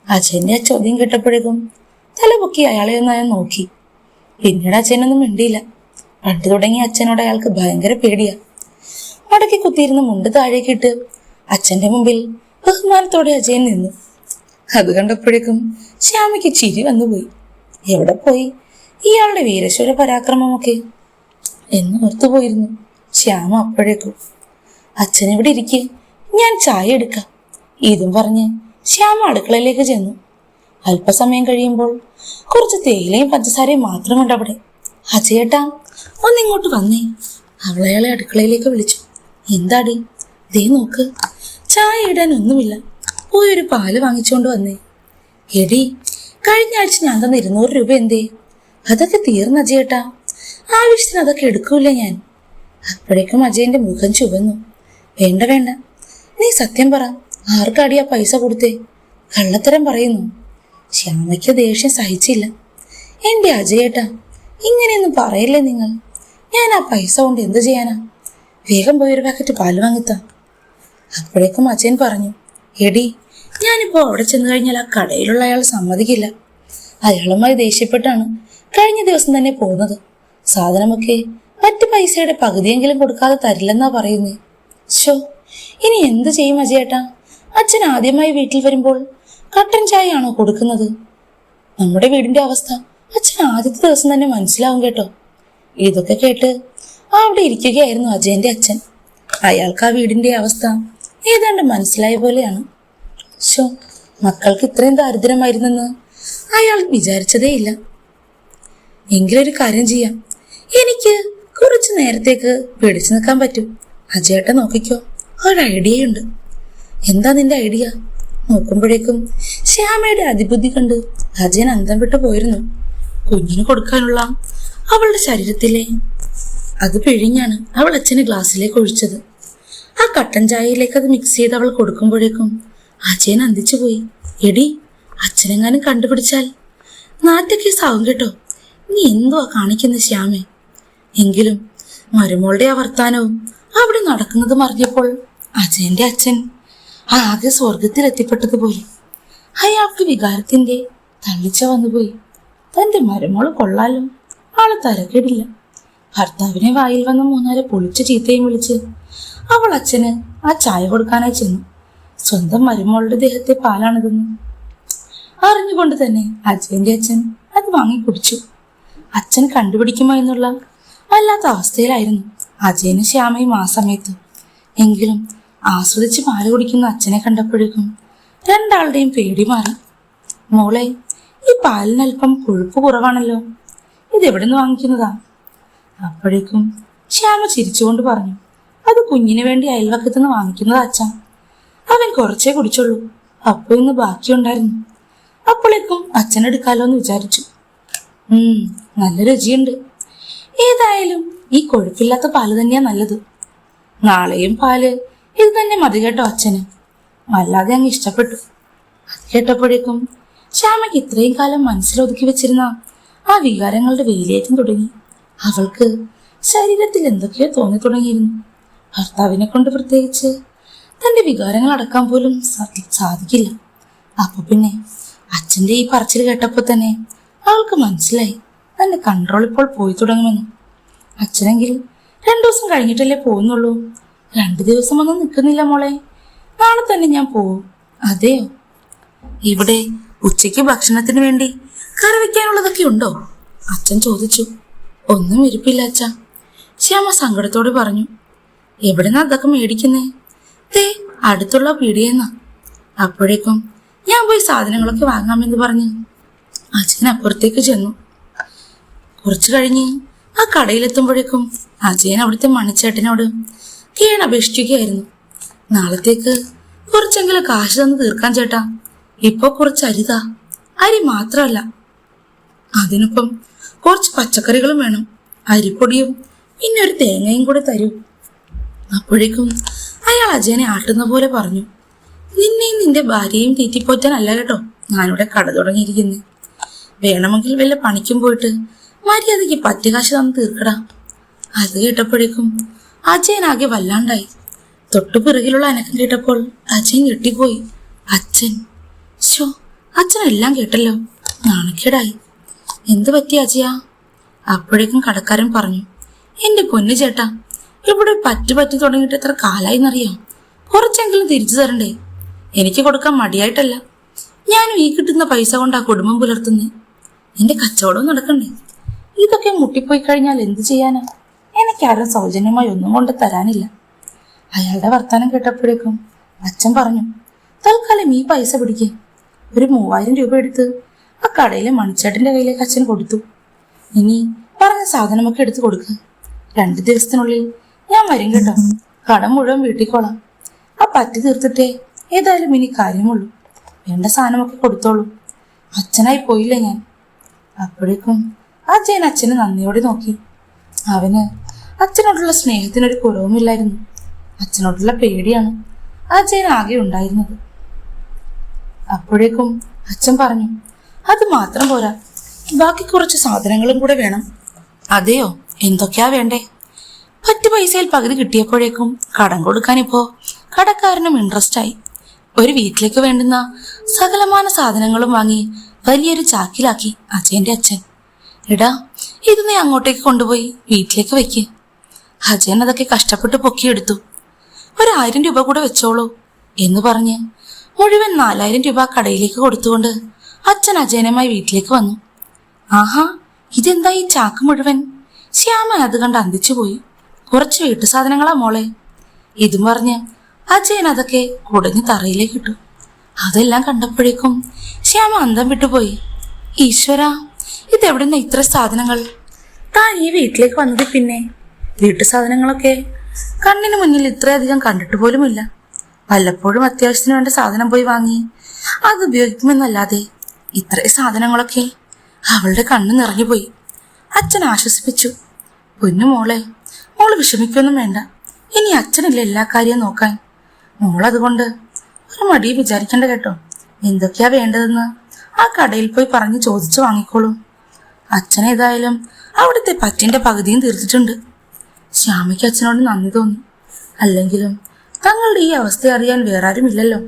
അജയന്റെ ആ ചോദ്യം കേട്ടപ്പോഴേക്കും തലപൊക്കി അയാളെ ഒന്ന് അയാൾ നോക്കി. പിന്നീട് അച്ഛനൊന്നും മിണ്ടിയില്ല. പണ്ട് തുടങ്ങി അച്ഛനോട് അയാൾക്ക് ഭയങ്കര പേടിയാ. മടക്കി കുത്തിയിരുന്ന മുണ്ട് താഴേക്കിട്ട് അച്ഛന്റെ മുമ്പിൽ ബഹുമാനത്തോടെ അജയൻ നിന്നു. അത് കണ്ടപ്പോഴേക്കും ശ്യാമയ്ക്ക് ചിരി വന്നുപോയി. എവിടെ പോയി ഇയാളുടെ വീരശൂര പരാക്രമമൊക്കെ എന്ന് ഓർത്തുപോയിരുന്നു ശ്യാമ. അപ്പോഴേക്കും അച്ഛനിവിടെ ഇരിക്കെ, ഞാൻ ചായ എടുക്കാം. ഇതും പറഞ്ഞ് ശ്യാമ അടുക്കളയിലേക്ക് ചെന്നു. അല്പസമയം കഴിയുമ്പോൾ കുറച്ച് തേയിലയും പഞ്ചസാരയും മാത്രമുണ്ട് അവിടെ. അജയേട്ടാ, ഒന്നിങ്ങോട്ട് വന്നേ. അവളയാളെ അടുക്കളയിലേക്ക് വിളിച്ചു. എന്താടി? ദേ നോക്ക്, ചായ ഇടാൻ ഒന്നുമില്ല. പോയൊരു പാല് വാങ്ങിച്ചുകൊണ്ട് വന്നേ. എടി, കഴിഞ്ഞ ആഴ്ച ഞാൻ തന്ന 200 രൂപ എന്തേ? അതൊക്കെ തീർന്ന അജയേട്ടാ. ആവശ്യത്തിന് അതൊക്കെ എടുക്കൂല ഞാൻ. അപ്പോഴേക്കും അജയന്റെ മുഖം ചുവന്നു. വേണ്ട വേണ്ട, നീ സത്യം പറ, ആർക്കാടി ആ പൈസ കൊടുത്തേ? കള്ളത്തരം പറയുന്നു. ശ്യാമയ്ക്ക് ദേഷ്യം സഹിച്ചില്ല. എന്റെ അജയേട്ടാ, ഇങ്ങനെയൊന്നും പറയല്ലേ നിങ്ങൾ. ഞാൻ ആ പൈസ കൊണ്ട് എന്ത് ചെയ്യാനാ? വേഗം പോയൊരു പാക്കറ്റ് പാല് വാങ്ങിത്താ. അപ്പോഴേക്കും അജയൻ പറഞ്ഞു. എടി, ഞാനിപ്പോ അവിടെ ചെന്ന് കഴിഞ്ഞാൽ ആ കടയിലുള്ള അയാൾ സമ്മതിക്കില്ല. അയാളുമായി ദേഷ്യപ്പെട്ടാണ് കഴിഞ്ഞ ദിവസം തന്നെ പോകുന്നത്. സാധനമൊക്കെ മറ്റു പൈസയുടെ പകുതിയെങ്കിലും കൊടുക്കാതെ തരില്ലെന്നാ പറയുന്നേ. ശോ, ഇനി എന്ത് ചെയ്യും അജയേട്ടാ? അച്ഛൻ ആദ്യമായി വീട്ടിൽ വരുമ്പോൾ കട്ടൻ ചായ ആണോ കൊടുക്കുന്നത്? നമ്മുടെ വീടിന്റെ അവസ്ഥ അച്ഛൻ ആദ്യത്തെ ദിവസം തന്നെ മനസ്സിലാവും കേട്ടോ. ഇതൊക്കെ കേട്ട് അവിടെ ഇരിക്കുകയായിരുന്നു അജയന്റെ അച്ഛൻ. അയാൾക്ക് ആ വീടിന്റെ അവസ്ഥ ഏതാണ്ട് മനസ്സിലായ പോലെയാണ്. ശോ, മക്കൾക്ക് ഇത്രയും ദാരിദ്ര്യമായിരുന്നെന്ന് അയാൾ വിചാരിച്ചതേയില്ല. എങ്കിലൊരു കാര്യം ചെയ്യാം, എനിക്ക് കുറച്ചു നേരത്തേക്ക് പിടിച്ചു നിൽക്കാൻ പറ്റും. അജയേട്ട നോക്കിക്കോ, ഒരു ഐഡിയയുണ്ട്. എന്താ നിന്റെ ഐഡിയ? നോക്കുമ്പോഴേക്കും ശ്യാമയുടെ അതിബുദ്ധി കണ്ട് അജയൻ അന്തം വിട്ടു പോയിരുന്നു. കുഞ്ഞിന് കൊടുക്കാനുള്ള അവളുടെ ശരീരത്തിലെ അത് പിഴിഞ്ഞാണ് അവൾ അച്ഛന് ഗ്ലാസ്സിലേക്ക് ഒഴിച്ചത്. ആ കട്ടൻ ചായയിലേക്ക് അത് മിക്സ് ചെയ്ത് അവൾ കൊടുക്കുമ്പോഴേക്കും അജയൻ അന്തിച്ചു പോയി. എടി, അച്ഛനെങ്ങാനും കണ്ടുപിടിച്ചാൽ നാറ്റക്കേസാവും കേട്ടോ. നീ എന്തുവാ കാണിക്കുന്ന ശ്യാമേ? എങ്കിലും മരുമോളുടെ ആ വർത്താനവും അവിടെ നടക്കുന്നതും അറിഞ്ഞപ്പോൾ അജയന്റെ അച്ഛൻ ആകെ സ്വർഗത്തിലെത്തിപ്പെട്ടതുപോലെ അയാൾക്ക് വികാരത്തിന്റെ തള്ളിച്ച വന്നുപോയി. തന്റെ മരുമോള് കൊള്ളാലോ, ആള് തരക്കേടില്ല. ഭർത്താവിനെ വായിൽ വന്ന മൂന്നാല് പൊളിച്ച ചീത്തയും വിളിച്ച് അവൾ അച്ഛന് ആ ചായ കൊടുക്കാനായി ചെന്നു. സ്വന്തം മരുമോളുടെ ദേഹത്തെ പാലാണിതെന്ന് അറിഞ്ഞുകൊണ്ട് തന്നെ അജയന്റെ അച്ഛൻ അത് വാങ്ങി കുടിച്ചു. അച്ഛൻ കണ്ടുപിടിക്കുമോ എന്നുള്ള വല്ലാത്ത അവസ്ഥയിലായിരുന്നു അജയനും ശ്യാമയും ആ സമയത്ത്. എങ്കിലും ആസ്വദിച്ച് പാല് കുടിക്കുന്ന അച്ഛനെ കണ്ടപ്പോഴേക്കും രണ്ടാളുടെയും പേടി മാറി. മോളെ, ഈ പാലിനൽപ്പം കൊഴുപ്പ് കുറവാണല്ലോ, ഇതെവിടുന്ന് വാങ്ങിക്കുന്നതാ? അപ്പോഴേക്കും ശ്യാമ ചിരിച്ചുകൊണ്ട് പറഞ്ഞു, അത് കുഞ്ഞിന് വേണ്ടി അയൽവക്കത്തുനിന്ന് വാങ്ങിക്കുന്നതാ അച്ഛാ. അവൻ കുറച്ചേ കുടിച്ചുള്ളൂ, അപ്പൊ ഇന്ന് ബാക്കിയുണ്ടായിരുന്നു. അപ്പോഴേക്കും അച്ഛനെടുക്കാലോ എന്ന് വിചാരിച്ചു. നല്ല രുചിയുണ്ട്. ഏതായാലും ഈ കൊഴുപ്പില്ലാത്ത പാല് തന്നെയാ നല്ലത്. നാളെയും പാല് ഇത് തന്നെ മതി കേട്ടോ അച്ഛന്. വല്ലാതെ അങ്ങ് ഇഷ്ടപ്പെട്ടു. അത് കേട്ടപ്പോഴേക്കും ശ്യാമയ്ക്ക് ഇത്രയും കാലം മനസ്സിലൊതുക്കി വെച്ചിരുന്ന ആ വികാരങ്ങളുടെ വെയിലേറ്റം തുടങ്ങി. അവൾക്ക് ശരീരത്തിൽ എന്തൊക്കെയോ തോന്നി തുടങ്ങിയിരുന്നു. ഭർത്താവിനെ കൊണ്ട് പ്രത്യേകിച്ച് തന്റെ വികാരങ്ങൾ അടക്കാൻ പോലും സാധിക്കില്ല. അപ്പൊ പിന്നെ അച്ഛന്റെ ഈ പറച്ചിൽ കേട്ടപ്പോൾ തന്നെ അവൾക്ക് മനസ്സിലായി തന്റെ കൺട്രോൾ ഇപ്പോൾ പോയി തുടങ്ങുമെന്ന്. അച്ഛനെങ്കിൽ 2 ദിവസം കഴിഞ്ഞിട്ടല്ലേ പോകുന്നുള്ളൂ. 2 ദിവസം ഒന്നും നിൽക്കുന്നില്ല മോളെ, നാളെ തന്നെ ഞാൻ പോവും. അതെയോ? ഇവിടെ ഉച്ചയ്ക്ക് ഭക്ഷണത്തിന് വേണ്ടി കറി വെക്കാനുള്ളതൊക്കെ ഉണ്ടോ? അച്ഛൻ ചോദിച്ചു. ഒന്നും ഇരിപ്പില്ല അച്ഛാ, ശ്യാമ സങ്കടത്തോടെ പറഞ്ഞു. എവിടെന്നാ അതൊക്കെ മേടിക്കുന്നേ? അടുത്തുള്ള പീടിയെന്നാ. അപ്പോഴേക്കും ഞാൻ പോയി സാധനങ്ങളൊക്കെ വാങ്ങാമെന്ന് പറഞ്ഞ് അച്ഛൻ അപ്പുറത്തേക്ക് ചെന്നു. കുറച്ചു കഴിഞ്ഞ് ആ കടയിലെത്തുമ്പോഴേക്കും അജയൻ അവിടുത്തെ മണിച്ചേട്ടനോട് കീഴപേക്ഷിക്കുകയായിരുന്നു. നാളത്തേക്ക് കുറച്ചെങ്കിലും കാശ് തന്ന് തീർക്കാൻ ചേട്ടാ. ഇപ്പൊ കുറച്ച് അരിതാ. അരി മാത്രമല്ല, അതിനൊപ്പം കുറച്ച് പച്ചക്കറികളും വേണം. അരിപ്പൊടിയും പിന്നെ ഒരു തേങ്ങയും കൂടെ തരൂ. അപ്പോഴേക്കും അയാൾ അജയനെ ആട്ടുന്ന പോലെ പറഞ്ഞു, നിന്നെയും നിന്റെ ഭാര്യയും തീറ്റിപ്പോറ്റാനല്ല കേട്ടോ ഞാനിവിടെ കട തുടങ്ങിയിരിക്കുന്നത്. വേണമെങ്കിൽ വല്ല പണിക്കും പോയിട്ട് മര്യാദയ്ക്ക് പറ്റുകാശ് തന്ന് തീർക്കടാ. അത് കേട്ടപ്പോഴേക്കും അജയനാകെ വല്ലാണ്ടായി. തൊട്ടു പിറകിലുള്ള അനക്കം കേട്ടപ്പോൾ അജയൻ ഞെട്ടിപ്പോയി. അച്ഛനെല്ലാം കേട്ടല്ലോ. നാണക്കേടായി. എന്ത് പറ്റി അജയ? അപ്പോഴേക്കും കടക്കാരൻ പറഞ്ഞു, എന്റെ പൊന്നു ചേട്ടാ, ഇവിടെ പറ്റി തുടങ്ങിയിട്ട് എത്ര കാലായിന്നറിയാം. കുറച്ചെങ്കിലും തിരിച്ചു തരണ്ടേ? എനിക്ക് കൊടുക്കാൻ മടിയായിട്ടല്ല, ഞാനും ഈ കിട്ടുന്ന പൈസ കൊണ്ടാ കുടുംബം പുലർത്തുന്നേ. എന്റെ കച്ചവടവും നടക്കണ്ടേ? ഇതൊക്കെ മുട്ടിപ്പോയി കഴിഞ്ഞാൽ എന്ത് ചെയ്യാനാ? എനിക്കാരും സൗജന്യമായി ഒന്നും കൊണ്ട് തരാനില്ല. അയാളുടെ വർത്താനം കേട്ടപ്പോഴേക്കും അച്ഛൻ പറഞ്ഞു, തൽക്കാലം ഈ പൈസ പിടിക്കേ. ഒരു 3000 രൂപ എടുത്ത് ആ കടയിലെ മണിച്ചേട്ടന്റെ കയ്യിലേക്ക് അച്ഛൻ കൊടുത്തു. ഇനി പറഞ്ഞ സാധനമൊക്കെ എടുത്ത് കൊടുക്കുക. 2 ദിവസത്തിനുള്ളിൽ ഞാൻ വരും കേട്ടോ. കടം മുഴുവൻ വീട്ടിക്കോളാം. ആ പറ്റി തീർത്തിട്ടേ ഏതായാലും ഇനി കാര്യമുള്ളൂ. വേണ്ട സാധനമൊക്കെ കൊടുത്തോളൂ. അച്ഛനായി പോയില്ലേ ഞാൻ. അപ്പോഴേക്കും അജയൻ അച്ഛന് നന്ദിയോടെ നോക്കി. അവന് അച്ഛനോടുള്ള സ്നേഹത്തിനൊരു കുറവുമില്ലായിരുന്നു. അച്ഛനോടുള്ള പേടിയാണ് അജയൻ ആകെ ഉണ്ടായിരുന്നത്. അപ്പോഴേക്കും അച്ഛൻ പറഞ്ഞു, അത് മാത്രം പോരാ, ബാക്കി കുറച്ച് സാധനങ്ങളും കൂടെ വേണം. അതെയോ? എന്തൊക്കെയാ വേണ്ടേ? പറ്റ് പൈസയിൽ പകുതി കിട്ടിയപ്പോഴേക്കും കടം കൊടുക്കാൻ ഇപ്പോ കടക്കാരനും ഇൻട്രസ്റ്റ് ആയി. ഒരു വീട്ടിലേക്ക് വേണ്ടുന്ന സകലമാന സാധനങ്ങളും വാങ്ങി വലിയൊരു ചാക്കിലാക്കി അജയന്റെ അച്ഛൻ. എടാ, ഇത് നീ അങ്ങോട്ടേക്ക് കൊണ്ടുപോയി വീട്ടിലേക്ക് വെക്ക്. അജയൻ അതൊക്കെ കഷ്ടപ്പെട്ട് പൊക്കിയെടുത്തു. 1000 രൂപ കൂടെ വെച്ചോളൂ എന്ന് പറഞ്ഞ് മുഴുവൻ 4000 രൂപ കടയിലേക്ക് കൊടുത്തുകൊണ്ട് അച്ഛൻ അജയനുമായി വീട്ടിലേക്ക് വന്നു. ആഹാ, ഇതെന്താ ഈ ചാക്ക് മുഴുവൻ? ശ്യാമ അത് കണ്ട് അന്തിച്ചു പോയി. കുറച്ച് വീട്ടു സാധനങ്ങളാ മോളെ. ഇതും പറഞ്ഞ് അജയൻ അതൊക്കെ കുടഞ്ഞ് തറയിലേക്ക് ഇട്ടു. അതെല്ലാം കണ്ടപ്പോഴേക്കും ശ്യാമ അന്തം വിട്ടുപോയി. ഈശ്വര, ഇതെവിടുന്ന ഇത്ര സാധനങ്ങൾ? താൻ ഈ വീട്ടിലേക്ക് വന്നത് പിന്നെ വീട്ടു സാധനങ്ങളൊക്കെ കണ്ണിന് മുന്നിൽ ഇത്രയധികം കണ്ടിട്ട് പോലുമില്ല. വല്ലപ്പോഴും അത്യാവശ്യത്തിന് വേണ്ട സാധനം പോയി വാങ്ങി അത് ഉപയോഗിക്കുമെന്നല്ലാതെ ഇത്രയും സാധനങ്ങളൊക്കെ അവളുടെ കണ്ണ് നിറഞ്ഞുപോയി. അച്ഛൻ ആശ്വസിപ്പിച്ചു. പൊന്നു മോളെ, മോള് വിഷമിക്കൊന്നും വേണ്ട. ഇനി അച്ഛനില്ല എല്ലാ കാര്യവും നോക്കാൻ. മോളതുകൊണ്ട് ഒരു മടിയും വിചാരിക്കേണ്ട കേട്ടോ. എന്തൊക്കെയാ വേണ്ടതെന്ന് ആ കടയിൽ പോയി പറഞ്ഞ് ചോദിച്ചു വാങ്ങിക്കോളൂ. അച്ഛൻ ഏതായാലും അവിടുത്തെ പറ്റിന്റെ പകുതിയും തീർത്തിട്ടുണ്ട്. ശ്യാമയ്ക്ക് അച്ഛനോട് നന്ദി തോന്നി. അല്ലെങ്കിലും തങ്ങളുടെ ഈ അവസ്ഥ അറിയാൻ വേറെ ആരുമില്ലല്ലോ,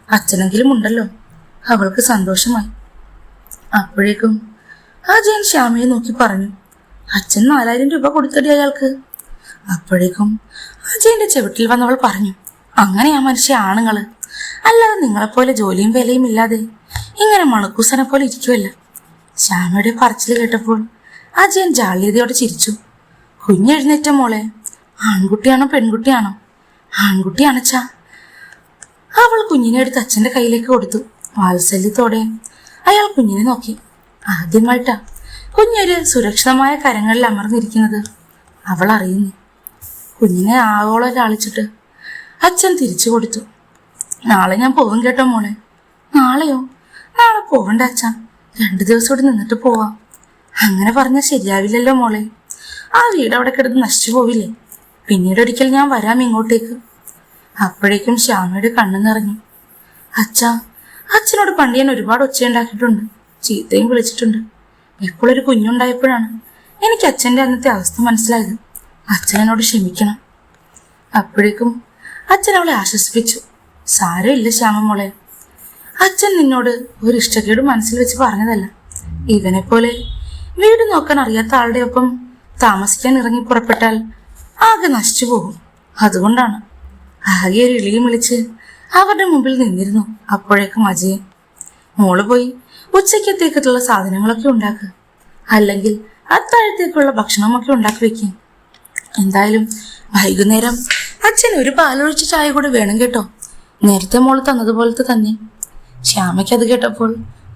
അച്ഛനെങ്കിലും ഉണ്ടല്ലോ. അവൾക്ക് സന്തോഷമായി. അപ്പോഴേക്കും അജയൻ ശ്യാമയെ നോക്കി പറഞ്ഞു, അച്ഛൻ 4000 രൂപ കൊടുത്തടി അയാൾക്ക്. അപ്പോഴേക്കും അജയന്റെ ചെവിട്ടിൽ വന്നവൾ പറഞ്ഞു, അങ്ങനെയാ മനുഷ്യ ആണുങ്ങള്, അല്ലാതെ നിങ്ങളെപ്പോലെ ജോലിയും വിലയും ഇല്ലാതെ ഇങ്ങനെ മണക്കൂസനെ പോലെ ഇരിക്കുമല്ല. ശ്യാമയുടെ പറച്ചിൽ കേട്ടപ്പോൾ അജയൻ ജാള്യതയോടെ ചിരിച്ചു. കുഞ്ഞെഴുന്നേറ്റ മോളെ, ആൺകുട്ടിയാണോ പെൺകുട്ടിയാണോ? ആൺകുട്ടിയാണച്ചാ. അവൾ കുഞ്ഞിനെ എടുത്ത് അച്ഛന്റെ കയ്യിലേക്ക് കൊടുത്തു. വാത്സല്യത്തോടെ അയാൾ കുഞ്ഞിനെ നോക്കി. ആദ്യമായിട്ടാ കുഞ്ഞൊരു സുരക്ഷിതമായ കരങ്ങളിൽ അമർന്നിരിക്കുന്നത് അവൾ അറിയുന്നു. കുഞ്ഞിനെ ആവോളം ലാളിച്ചിട്ട് അച്ഛൻ തിരിച്ചു കൊടുത്തു. നാളെ ഞാൻ പോകും കേട്ടോ മോളെ. നാളെയോ? നാളെ പോവണ്ട അച്ഛാ, 2 ദിവസം കൂടി നിന്നിട്ട് പോവാം. അങ്ങനെ പറഞ്ഞാൽ ശരിയാവില്ലല്ലോ മോളെ. ആ വീട് അവിടെ കിടന്ന് നശിച്ചു പോവില്ലേ? പിന്നീട് ഒരിക്കൽ ഞാൻ വരാം ഇങ്ങോട്ടേക്ക്. അപ്പോഴേക്കും ശ്യാമയുടെ കണ്ണു നിറഞ്ഞു. അച്ഛാ, അച്ഛനോട് പണ്ട് ഞാൻ ഒരുപാട് ഒച്ചയുണ്ടാക്കിയിട്ടുണ്ട്, ചീത്തയും വിളിച്ചിട്ടുണ്ട്. ഇപ്പോഴൊരു കുഞ്ഞുണ്ടായപ്പോഴാണ് എനിക്ക് അച്ഛൻ്റെ അന്നത്തെ അവസ്ഥ മനസ്സിലായത്. അച്ഛനോട് ക്ഷമിക്കണം. അപ്പോഴേക്കും അച്ഛൻ അവളെ ആശ്വസിപ്പിച്ചു. സാരമില്ല ശ്യാമ മോളെ, അച്ഛൻ നിന്നോട് ഒരു ഇഷ്ടക്കേട് മനസ്സിൽ വെച്ച് പറഞ്ഞതല്ല. ഇവനെ പോലെ വീട് നോക്കാൻ അറിയാത്ത ആളുടെ ഒപ്പം താമസിക്കാൻ ഇറങ്ങി പുറപ്പെട്ടാൽ ആകെ നശിച്ചു പോകും. അതുകൊണ്ടാണ്. ആകെ ഒരു ഇളിയും വിളിച്ച് അവരുടെ മുമ്പിൽ നിന്നിരുന്നു. അപ്പോഴേക്കും അജയൻ, മോള് പോയി ഉച്ചയ്ക്കത്തേക്കുള്ള സാധനങ്ങളൊക്കെ ഉണ്ടാക്കുക, അല്ലെങ്കിൽ അത്താഴത്തേക്കുള്ള ഭക്ഷണമൊക്കെ ഉണ്ടാക്കി വെക്കും. എന്തായാലും വൈകുന്നേരം അച്ഛൻ ഒരു പാലൊഴിച്ച ചായ കൂടെ വേണം കേട്ടോ. നേരത്തെ മോള് തന്നതുപോലത്തെ തന്നെ. ശ്യാമയ്ക്ക് അത് കേട്ടപ്പോൾ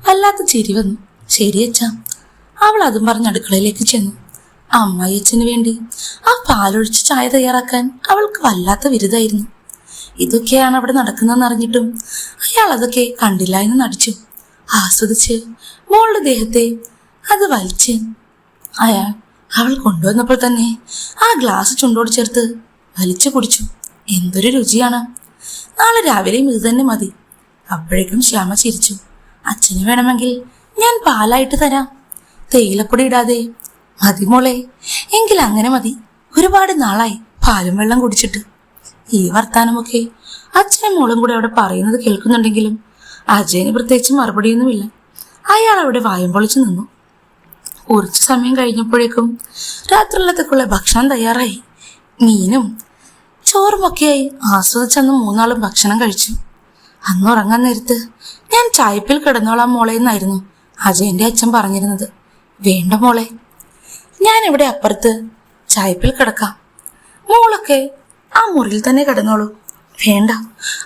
വല്ലാത്ത ചിരി വന്നു. ശരി അച്ഛാ. അവൾ അതും പറഞ്ഞ് അടുക്കളയിലേക്ക് ചെന്നു. അമ്മായി അച്ഛന് വേണ്ടി ആ പാലൊഴിച്ച് ചായ തയ്യാറാക്കാൻ അവൾക്ക് വല്ലാത്ത വിരുദായിരുന്നു. ഇതൊക്കെയാണ് അവിടെ നടക്കുന്നതെന്ന് അറിഞ്ഞിട്ടും അയാൾ അതൊക്കെ കണ്ടില്ല എന്ന് നടിച്ചു. ആസ്വദിച്ച് മോളുടെ ദേഹത്തെ അത് വലിച്ച് അയാൾ അവൾ കൊണ്ടുവന്നപ്പോൾ തന്നെ ആ ഗ്ലാസ് ചുണ്ടോട് ചേർത്ത് വലിച്ചു കുടിച്ചു. എന്തൊരു രുചിയാണ്. നാളെ രാവിലെയും ഇത് തന്നെ മതി. അപ്പോഴേക്കും ശ്യാമ ചിരിച്ചു. അച്ഛന് വേണമെങ്കിൽ ഞാൻ പാലായിട്ട് തരാം, തേയിലപ്പൊടി ഇടാതെ. മതി മോളെ, എങ്കിൽ അങ്ങനെ മതി. ഒരുപാട് നാളായി പാലും വെള്ളം കുടിച്ചിട്ട്. ഈ വർത്താനമൊക്കെ അച്ഛനും മോളും കൂടെ അവിടെ പറയുന്നത് കേൾക്കുന്നുണ്ടെങ്കിലും അജയന് പ്രത്യേകിച്ച് മറുപടിയൊന്നുമില്ല. അയാൾ അവിടെ വായും പൊളിച്ചു നിന്നു. കുറച്ചു സമയം കഴിഞ്ഞപ്പോഴേക്കും രാത്രിയിലത്തേക്കുള്ള ഭക്ഷണം തയ്യാറായി. മീനും ചോറുമൊക്കെയായി ആസ്വദിച്ചന്ന് 3 ഭക്ഷണം കഴിച്ചു. അന്ന് ഉറങ്ങാൻ നേരത്ത് ഞാൻ ചായപ്പിൽ കിടന്നോളാം മോളെ എന്നായിരുന്നു അജയന്റെ അച്ഛൻ പറഞ്ഞിരുന്നത്. വേണ്ട മോളെ, ഞാൻ ഇവിടെ അപ്പുറത്ത് ചായപ്പിൽ കിടക്കാം, മോളൊക്കെ ആ മുറിയിൽ തന്നെ കിടന്നോളൂ. വേണ്ട,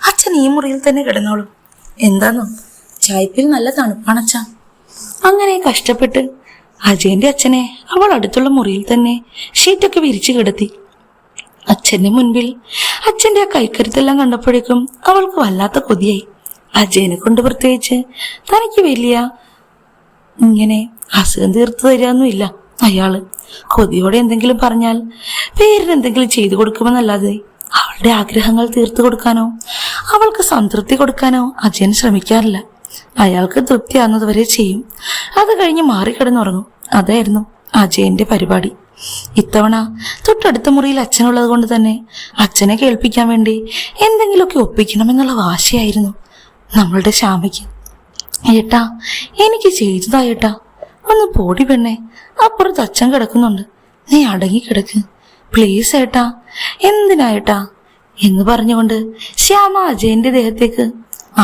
അച്ഛൻ ഈ മുറിയിൽ തന്നെ കിടന്നോളൂ. എന്താന്നോ, ചായപ്പിൽ നല്ല തണുപ്പാണച്ഛാ. അങ്ങനെ കഷ്ടപ്പെട്ട് അജയന്റെ അച്ഛനെ അവൾ അടുത്തുള്ള മുറിയിൽ തന്നെ ഷീറ്റൊക്കെ വിരിച്ചു കിടത്തി. അച്ഛന്റെ മുൻപിൽ അച്ഛന്റെ ആ കൈക്കരുത്തെല്ലാം കണ്ടപ്പോഴേക്കും അവൾക്ക് വല്ലാത്ത കൊതിയായി. അജയനെ കൊണ്ട് പ്രത്യേകിച്ച് തനിക്ക് വലിയ ഇങ്ങനെ അസുഖം തീർത്തു തരാനൊന്നുമില്ല. അയാള് കൊതിയോടെ എന്തെങ്കിലും പറഞ്ഞാൽ പേരിന് എന്തെങ്കിലും ചെയ്തു കൊടുക്കുമെന്നല്ലാതെ അവളുടെ ആഗ്രഹങ്ങൾ തീർത്തു കൊടുക്കാനോ അവൾക്ക് സംതൃപ്തി കൊടുക്കാനോ അജയൻ ശ്രമിക്കാറില്ല. അയാൾക്ക് തൃപ്തിയാകുന്നതുവരെ ചെയ്യും, അത് കഴിഞ്ഞ് മാറിക്കിടന്നുറങ്ങും. അതായിരുന്നു അജയന്റെ പരിപാടി. ഇത്തവണ തൊട്ടടുത്ത മുറിയിൽ അച്ഛനുള്ളത് കൊണ്ട് തന്നെ അച്ഛനെ കേൾപ്പിക്കാൻ വേണ്ടി എന്തെങ്കിലുമൊക്കെ ഒപ്പിക്കണമെന്നുള്ള വാശിയായിരുന്നു നമ്മളുടെ ശ്യാമയ്ക്ക്. ഏട്ടാ, എനിക്ക് ചെയ്തതാ ഏട്ടാ, ഒന്ന് പോടി പെണ്ണെ, അപ്പുറത്ത് അച്ഛൻ കിടക്കുന്നുണ്ട്, നീ അടങ്ങി കിടക്ക് പ്ലീസ് ഏട്ടാ, എന്തിനായേട്ടാ എന്ന് പറഞ്ഞുകൊണ്ട് ശ്യാമ അജയന്റെ ദേഹത്തേക്ക്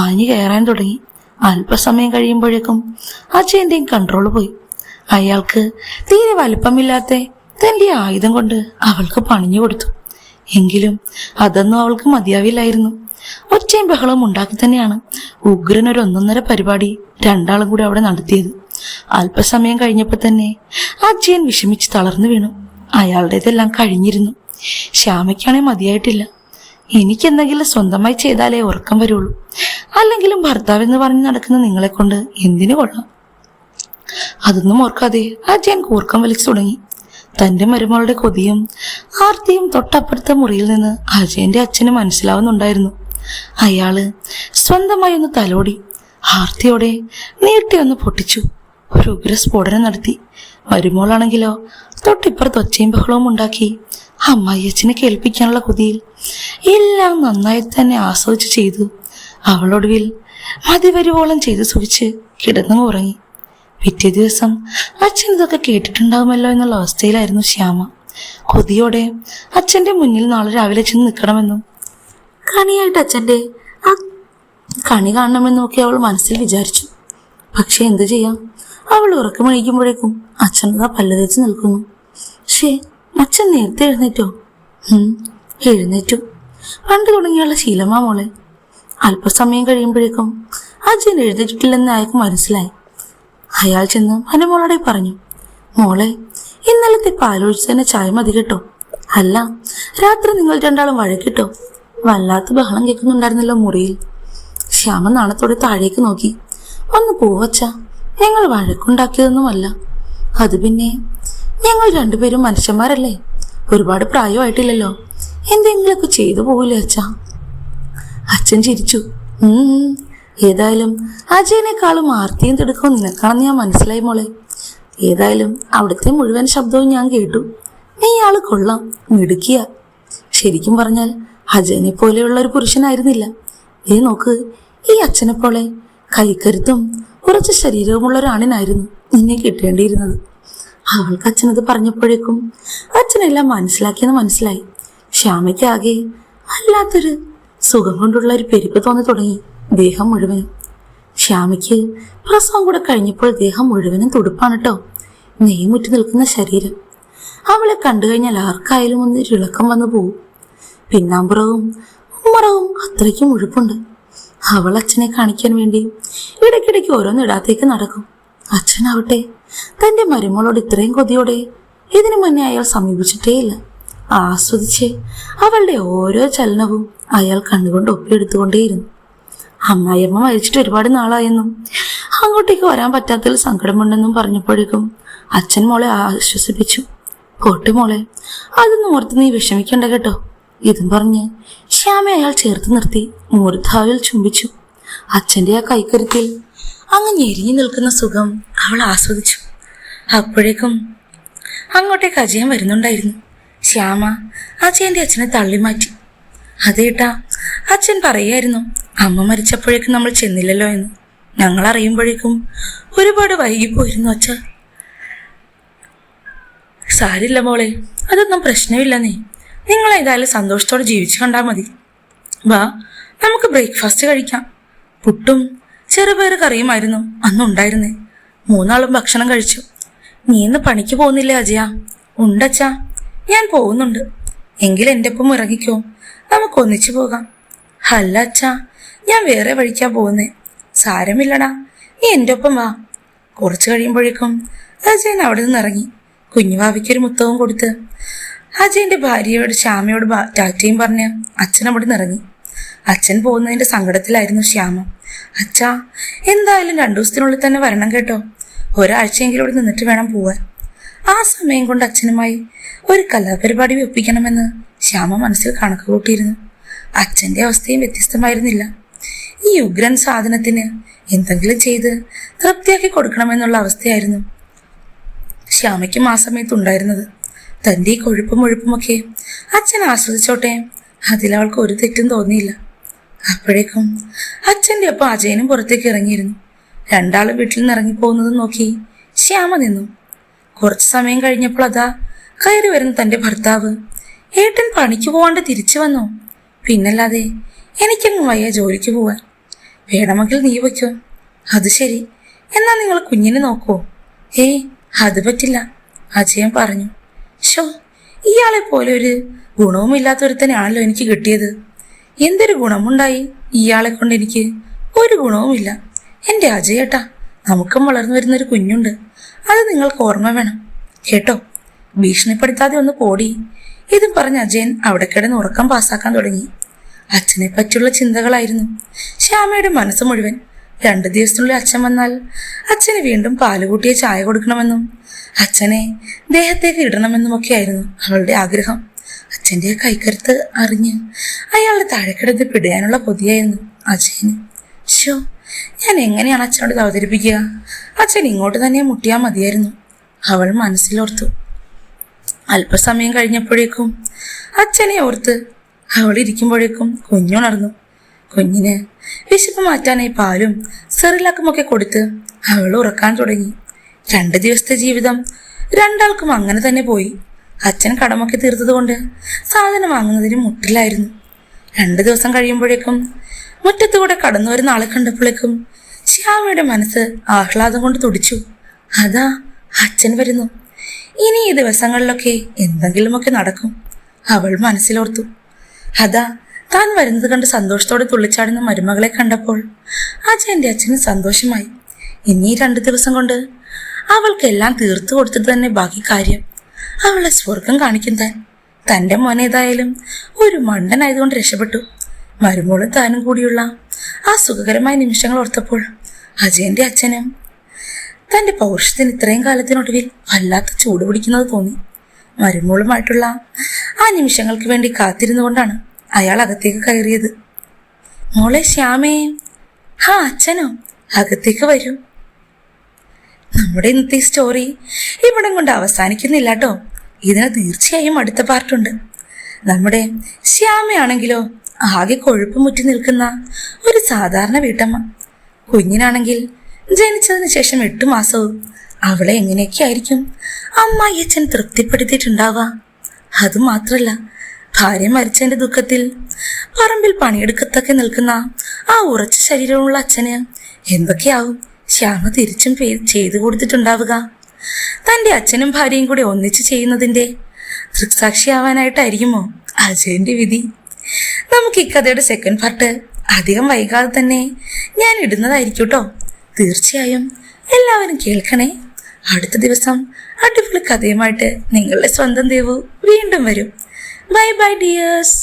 ആഞ്ഞു കയറാൻ തുടങ്ങി. അല്പസമയം കഴിയുമ്പോഴേക്കും അജയന്റെയും കൺട്രോൾ പോയി. അയാൾക്ക് തീരെ വലിപ്പമില്ലാത്ത തന്റെ ആയുധം കൊണ്ട് അവൾക്ക് പണിഞ്ഞു കൊടുത്തു. എങ്കിലും അതൊന്നും അവൾക്ക് മതിയാവില്ലായിരുന്നു. ഒച്ചയും ബഹളവും ഉണ്ടാക്കി തന്നെയാണ് ഉഗ്രനൊരു 1.5 പരിപാടി രണ്ടാളും കൂടി അവിടെ നടത്തിയത്. അല്പസമയം കഴിഞ്ഞപ്പോൾ തന്നെ അജയൻ വിഷമിച്ച് തളർന്നു വീണു. അയാളുടേതെല്ലാം കഴിഞ്ഞിരുന്നു. ശ്യാമയ്ക്കാണെ മതിയായിട്ടില്ല. എനിക്കെന്തെങ്കിലും സ്വന്തമായി ചെയ്താലേ ഉറക്കം വരുള്ളൂ, അല്ലെങ്കിലും ഭർത്താവെന്ന് പറഞ്ഞ് നടക്കുന്ന നിങ്ങളെ കൊണ്ട് എന്തിനു കൊള്ളാം. അതൊന്നും ഓർക്കാതെ അജയൻ കൂർക്കം വലിച്ചു തുടങ്ങി. തന്റെ മരുമകളുടെ കൊതിയും ആർത്തിയും തൊട്ടപ്പുറത്തെ മുറിയിൽ നിന്ന് അജയന്റെ അച്ഛന് മനസ്സിലാവുന്നുണ്ടായിരുന്നു. അയാള് സ്വന്തമായി ഒന്ന് തലോടി ആർത്തിയോടെ നീട്ടിയൊന്ന് പൊട്ടിച്ചു. ഒരു ഉഗ്രസ്ഫോടനം നടത്തി. മരുമോളാണെങ്കിലോ തൊട്ടിപ്പുറത്ത് ഒച്ചയും ബഹളവും ഉണ്ടാക്കി. അമ്മായി അച്ഛനെ കേൾപ്പിക്കാനുള്ള കൊതിയിൽ എല്ലാം നന്നായി തന്നെ ആസ്വദിച്ച് ചെയ്തു. അവളൊടുവിൽ മതിവരുവോളം ചെയ്ത് സുഖിച്ച് കിടന്നു ഉറങ്ങി. പിറ്റേ ദിവസം അച്ഛൻ ഇതൊക്കെ കേട്ടിട്ടുണ്ടാകുമല്ലോ എന്നുള്ള അവസ്ഥയിലായിരുന്നു ശ്യാമ. കൊതിയോടെ അച്ഛൻ്റെ മുന്നിൽ നാളെ രാവിലെ ചെന്ന് നിൽക്കണമെന്നും കണിയായിട്ട് അച്ഛൻ്റെ ആ കണി കാണണമെന്നൊക്കെ അവൾ മനസ്സിൽ വിചാരിച്ചു. പക്ഷെ എന്തു ചെയ്യാം, അവൾ ഉറക്കമണിക്കുമ്പോഴേക്കും അച്ഛനതാ പല്ല് തേച്ച് നിൽക്കുന്നു. പക്ഷേ അച്ഛൻ നേരത്തെ എഴുന്നേറ്റോ? എഴുന്നേറ്റു. പണ്ട് തുടങ്ങിയുള്ള ശീലമാ മോളെ. അല്പസമയം കഴിയുമ്പോഴേക്കും അച്ഛൻ എഴുന്നേറ്റിട്ടില്ലെന്ന് അയാൾക്ക് മനസ്സിലായി. അയാൾ ചെന്ന് മനുമോളോടെ പറഞ്ഞു, മോളെ, ഇന്നലത്തെ പാലൊഴിച്ച് തന്നെ ചായ മതി കേട്ടോ. അല്ല, രാത്രി നിങ്ങൾ രണ്ടാളും വഴക്കിട്ടോ? വല്ലാത്ത ബഹളം കേൾക്കുന്നുണ്ടായിരുന്നല്ലോ മുറിയിൽ. ശ്യാമ നാണത്തോടെ താഴേക്ക് നോക്കി. ഒന്ന് പോവച്ച, ഞങ്ങൾ വഴക്കുണ്ടാക്കിയതൊന്നുമല്ല. അത് പിന്നെ ഞങ്ങൾ രണ്ടുപേരും മനുഷ്യന്മാരല്ലേ, ഒരുപാട് പ്രായമായിട്ടില്ലല്ലോ, എന്തെങ്കിലുമൊക്കെ ചെയ്തു പോവില്ലേ അച്ഛ? അച്ഛൻ ചിരിച്ചു. ഏതായാലും അജയനേക്കാളും ആർത്തിയും തിടുക്കവും നിനക്കാണെന്ന് ഞാൻ മനസ്സിലായി മോളെ. ഏതായാലും അവിടുത്തെ മുഴുവൻ ശബ്ദവും ഞാൻ കേട്ടു. നീ ആള് കൊള്ളാം, മിടുക്കിയ. ശരിക്കും പറഞ്ഞാൽ അജയനെ പോലെയുള്ള ഒരു പുരുഷനായിരുന്നില്ല. നോക്ക്, ഈ അച്ഛനെ പോലെ കൈക്കരുത്തും കുറച്ച് ശരീരവുമുള്ള ഒരാണിനായിരുന്നു നിന്നെ കിട്ടേണ്ടിയിരുന്നത്. അവൾക്ക് അച്ഛനത് പറഞ്ഞപ്പോഴേക്കും അച്ഛനെല്ലാം മനസ്സിലാക്കിയെന്ന് മനസ്സിലായി. ശ്യാമയ്ക്കാകെ അല്ലാത്തൊരു സുഖം കൊണ്ടുള്ള ഒരു പെരുപ്പ് തോന്നി തുടങ്ങി ദേഹം മുഴുവനും. ശ്യാമയ്ക്ക് പ്രസവം കൂടെ കഴിഞ്ഞപ്പോൾ ദേഹം മുഴുവനും തുടുപ്പാണ് കേട്ടോ, നെയ്മുറ്റി നിൽക്കുന്ന ശരീരം. അവളെ കണ്ടു കഴിഞ്ഞാൽ ആർക്കായാലും ഒന്ന് ഇളക്കം വന്നു പോവും. പിന്നാമ്പുറവും ഉമ്മറവും അത്രയ്ക്കും മുഴുപ്പുണ്ട്. അവൾ അച്ഛനെ കാണിക്കാൻ വേണ്ടി ഇടയ്ക്കിടയ്ക്ക് ഓരോന്നിടാത്തേക്ക് നടക്കും. അച്ഛനാവട്ടെ തൻ്റെ മരുമകളോട് ഇത്രയും കൊതിയോടെ ഇതിനു മുന്നേ അയാൾ സമീപിച്ചിട്ടേയില്ല. ആസ്വദിച്ച് അവളുടെ ഓരോ ചലനവും അയാൾ കണ്ണുകൊണ്ട് ഒപ്പിയെടുത്തുകൊണ്ടേയിരുന്നു. അമ്മായിയമ്മ മരിച്ചിട്ട് ഒരുപാട് നാളായെന്നും അങ്ങോട്ടേക്ക് വരാൻ പറ്റാത്തതിൽ സങ്കടമുണ്ടെന്നും പറഞ്ഞപ്പോഴേക്കും അച്ഛൻ മോളെ ആശ്വസിപ്പിച്ചു. പോട്ടെ മോളെ, അതൊന്നും ഓർത്ത് നീ വിഷമിക്കണ്ട കേട്ടോ. ഇതും പറഞ്ഞ് ശ്യാമ അയാൾ ചേർത്ത് നിർത്തി മൂർധാവിൽ ചുംബിച്ചു. അച്ഛൻ്റെ ആ കൈക്കരുത്തിൽ അങ്ങ് ഞെരിഞ്ഞു നിൽക്കുന്ന സുഖം അവൾ ആസ്വദിച്ചു. അപ്പോഴേക്കും അങ്ങോട്ടേക്ക് അജയൻ വരുന്നുണ്ടായിരുന്നു. ശ്യാമ അജയന്റെ അച്ഛനെ തള്ളിമാറ്റി. അതേട്ടാ, അച്ഛൻ പറയായിരുന്നു അമ്മ മരിച്ചപ്പോഴേക്കും നമ്മൾ ചെന്നില്ലല്ലോ എന്ന്. ഞങ്ങൾ അറിയുമ്പോഴേക്കും ഒരുപാട് വൈകിപ്പോയിരുന്നു അച്ഛ. സാരില്ല മോളെ, അതൊന്നും പ്രശ്നമില്ല. നിങ്ങൾ ഏതായാലും സന്തോഷത്തോടെ ജീവിച്ചു കണ്ടാൽ മതി. വാ, നമുക്ക് ബ്രേക്ക്ഫാസ്റ്റ് കഴിക്കാം. പുട്ടും ചെറുപയർ കറിയുമായിരുന്നു അന്നുണ്ടായിരുന്നേ. 3 ആളും ഭക്ഷണം കഴിച്ചു. നീ ഇന്ന് പണിക്ക് പോകുന്നില്ലേ അജയ? ഉണ്ടച്ചാ, ഞാൻ പോകുന്നുണ്ട്. എങ്കിൽ എൻ്റെ ഒപ്പം ഇറങ്ങിക്കോ, നമുക്ക് ഒന്നിച്ചു പോകാം. അല്ല അച്ഛാ, ഞാൻ വേറെ വഴിക്കാ പോകുന്നേ. സാരമില്ലടാ, നീ എൻ്റെ ഒപ്പം വാ. കുറച്ച് കഴിയുമ്പോഴേക്കും അജയൻ അവിടെ നിന്ന് ഇറങ്ങി. കുഞ്ഞുവാവിക്കൊരു മുത്തവും കൊടുത്ത് അജയന്റെ ഭാര്യയോട് ശ്യാമയോട് ടാറ്റയും പറഞ്ഞ് അച്ഛൻ അവിടെ നിന്ന് ഇറങ്ങി. അച്ഛൻ പോകുന്നതിന്റെ സങ്കടത്തിലായിരുന്നു ശ്യാമ. അച്ഛാ, എന്തായാലും 2 ദിവസത്തിനുള്ളിൽ തന്നെ വരണം കേട്ടോ. ഒരാഴ്ചയെങ്കിലും ഇവിടെ നിന്നിട്ട് വേണം പോവാൻ. ആ സമയം കൊണ്ട് അച്ഛനുമായി ഒരു കലാപരിപാടി ഒപ്പിക്കണമെന്ന് ശ്യാമ മനസ്സിൽ കണക്ക് കൂട്ടിയിരുന്നു. അച്ഛൻ്റെ അവസ്ഥയും വ്യത്യസ്തമായിരുന്നില്ല. ഈ ഉഗ്രൻ സാധനത്തിന് എന്തെങ്കിലും ചെയ്ത് തൃപ്തിയാക്കി കൊടുക്കണമെന്നുള്ള അവസ്ഥയായിരുന്നു ശ്യാമയ്ക്കും ആ സമയത്തുണ്ടായിരുന്നത്. തൻ്റെ ഈ കൊഴുപ്പും മുഴുപ്പുമൊക്കെ അച്ഛൻ ആസ്വദിച്ചോട്ടെ, അതിലവൾക്ക് ഒരു തെറ്റും തോന്നിയില്ല. അപ്പോഴേക്കും അച്ഛൻ്റെ ഒപ്പം അജയനും പുറത്തേക്ക് ഇറങ്ങിയിരുന്നു. 2 ആളും വീട്ടിൽ നിന്ന് ഇറങ്ങിപ്പോകുന്നതും നോക്കി ശ്യാമ നിന്നു. കുറച്ച് സമയം കഴിഞ്ഞപ്പോൾ അതാ കയറി വരുന്ന തൻ്റെ ഭർത്താവ്. ഏട്ടൻ പണിക്ക് പോവാണ്ട് തിരിച്ചു വന്നോ? പിന്നല്ലാതെ, എനിക്കങ്ങ് വയ്യ ജോലിക്ക് പോവാൻ. വേണമെങ്കിൽ നീ വയ്ക്കോ. അത് ശരി, എന്നാൽ നിങ്ങൾ കുഞ്ഞിനെ നോക്കോ? അത് പറ്റില്ല, അജയൻ പറഞ്ഞു. ഷോ, ഇയാളെ പോലെ ഒരു ഗുണവുമില്ലാത്തൊരുത്തനെയാണല്ലോ എനിക്ക് കിട്ടിയത്. എന്തൊരു ഗുണമുണ്ടായി ഇയാളെ കൊണ്ട്? എനിക്ക് ഒരു ഗുണവുമില്ല. എൻ്റെ അജയേട്ടാ, നമുക്കും വളർന്നു വരുന്നൊരു കുഞ്ഞുണ്ട്. അത് നിങ്ങൾക്ക് ഓർമ്മ വേണം കേട്ടോ. ഭീഷണിപ്പെടുത്താതെ ഒന്ന് പോടി. ഇതും പറഞ്ഞ് അജയൻ അവിടെ കിടന്ന് ഉറക്കം പാസ്സാക്കാൻ തുടങ്ങി. അച്ഛനെ പറ്റിയുള്ള ചിന്തകളായിരുന്നു ശ്യാമയുടെ മനസ്സ് മുഴുവൻ. 2 ദിവസത്തിനുള്ളിൽ അച്ഛൻ വന്നാൽ അച്ഛന് വീണ്ടും പാലുകൂട്ടിയ ചായ കൊടുക്കണമെന്നും അച്ഛനെ ദേഹത്തേക്ക് ഇടണമെന്നുമൊക്കെ ആയിരുന്നു അവളുടെ ആഗ്രഹം. അച്ഛൻ്റെ കൈക്കരുത്ത് അറിഞ്ഞ് അയാളുടെ താഴെക്കിടന്ന് പിടിയാനുള്ള കൊതിയായിരുന്നു അജയന്. ഷോ, ഞാൻ എങ്ങനെയാണ് അച്ഛനോട് ഇത് അവതരിപ്പിക്കുക? അച്ഛൻ ഇങ്ങോട്ട് തന്നെ മുട്ടിയാൽ മതിയായിരുന്നു, അവൾ മനസ്സിലോർത്തു. അല്പസമയം കഴിഞ്ഞപ്പോഴേക്കും അച്ഛനെ ഓർത്ത് അവൾ ഇരിക്കുമ്പോഴേക്കും കുഞ്ഞുണർന്നു. കുഞ്ഞിന് വിശപ്പ് മാറ്റാനായി പാലും സെറിലാക്കുമൊക്കെ കൊടുത്ത് അവൾ ഉറക്കാൻ തുടങ്ങി. 2 ദിവസത്തെ ജീവിതം രണ്ടാൾക്കും അങ്ങനെ തന്നെ പോയി. അച്ഛൻ കടമൊക്കെ തീർത്തതുകൊണ്ട് സാധനം വാങ്ങുന്നതിന് മുട്ടിലായിരുന്നു. 2 ദിവസം കഴിയുമ്പോഴേക്കും മുറ്റത്തുകൂടെ കടന്നു വരുന്ന ആളെ കണ്ടപ്പോഴേക്കും ശ്യാമയുടെ മനസ്സ് ആഹ്ലാദം കൊണ്ട് തുടിച്ചു. അതാ അച്ഛൻ വരുന്നു. ഇനി ഈ ദിവസങ്ങളിലൊക്കെ എന്തെങ്കിലുമൊക്കെ നടക്കും, അവൾ മനസ്സിലോർത്തു. അതാ താൻ വരുന്നത് കണ്ട് സന്തോഷത്തോടെ തുള്ളിച്ചാടുന്ന മരുമകളെ കണ്ടപ്പോൾ അജയന്റെ അച്ഛന് സന്തോഷമായി. ഇനി 2 ദിവസം കൊണ്ട് അവൾക്കെല്ലാം തീർത്തു കൊടുത്തിട്ട് തന്നെ ബാക്കി കാര്യം. അവളെ സ്വർഗം കാണിക്കും താൻ. തൻ്റെ മോനേതായാലും ഒരു മണ്ടനായതുകൊണ്ട് രക്ഷപ്പെട്ടു. മരുമോളും താനും കൂടിയുള്ള ആ സുഖകരമായ നിമിഷങ്ങൾ ഓർത്തപ്പോൾ അജയന്റെ അച്ഛനും തൻ്റെ പൗരുഷത്തിന് ഇത്രയും കാലത്തിനൊടുവിൽ വല്ലാത്ത ചൂട് പിടിക്കുന്നത് തോന്നി. മരുമോളുമായിട്ടുള്ള ആ നിമിഷങ്ങൾക്ക് വേണ്ടി കാത്തിരുന്നുകൊണ്ടാണ് അയാൾ അകത്തേക്ക് കയറിയത്. മോളെ ശ്യാമേ. അച്ഛനോ? അകത്തേക്ക് വരൂ. നമ്മുടെ ഇന്നത്തെ സ്റ്റോറി ഇവിടം കൊണ്ട് അവസാനിക്കുന്നില്ല കേട്ടോ. ഇതിന് തീർച്ചയായും അടുത്ത പാർട്ടുണ്ട്. നമ്മുടെ ശ്യാമയാണെങ്കിലോ ആകെ കൊഴുപ്പ് മുറ്റി നിൽക്കുന്ന ഒരു സാധാരണ വീട്ടമ്മ. കുഞ്ഞിനാണെങ്കിൽ ജനിച്ചതിന് ശേഷം 8 മാസവും. അവളെ എങ്ങനെയൊക്കെ ആയിരിക്കും അമ്മായി അച്ഛൻ തൃപ്തിപ്പെടുത്തിയിട്ടുണ്ടാവുക. അതുമാത്രല്ല, ഭാര്യ മരിച്ചതിന്റെ ദുഃഖത്തിൽ പറമ്പിൽ പണിയെടുക്കത്തൊക്കെ നിൽക്കുന്ന ആ ഉറച്ച ശരീരമുള്ള അച്ഛന് എന്തൊക്കെയാവും ശ്യാമ തിരിച്ചും ചെയ്തു കൊടുത്തിട്ടുണ്ടാവുക. തൻ്റെ അച്ഛനും ഭാര്യയും കൂടി ഒന്നിച്ച് ചെയ്യുന്നതിൻ്റെ ദൃക്സാക്ഷിയാവാനായിട്ടായിരിക്കുമോ അജയന്റെ വിധി? നമുക്ക് ഈ കഥയുടെ സെക്കൻഡ് പാർട്ട് അധികം വൈകാതെ തന്നെ ഞാൻ ഇടുന്നതായിരിക്കും കേട്ടോ. തീർച്ചയായും എല്ലാവരും കേൾക്കണേ. അടുത്ത ദിവസം അടിപൊളി കഥയുമായിട്ട് നിങ്ങളുടെ സ്വന്തം ദേവു വീണ്ടും വരും. Bye bye dears.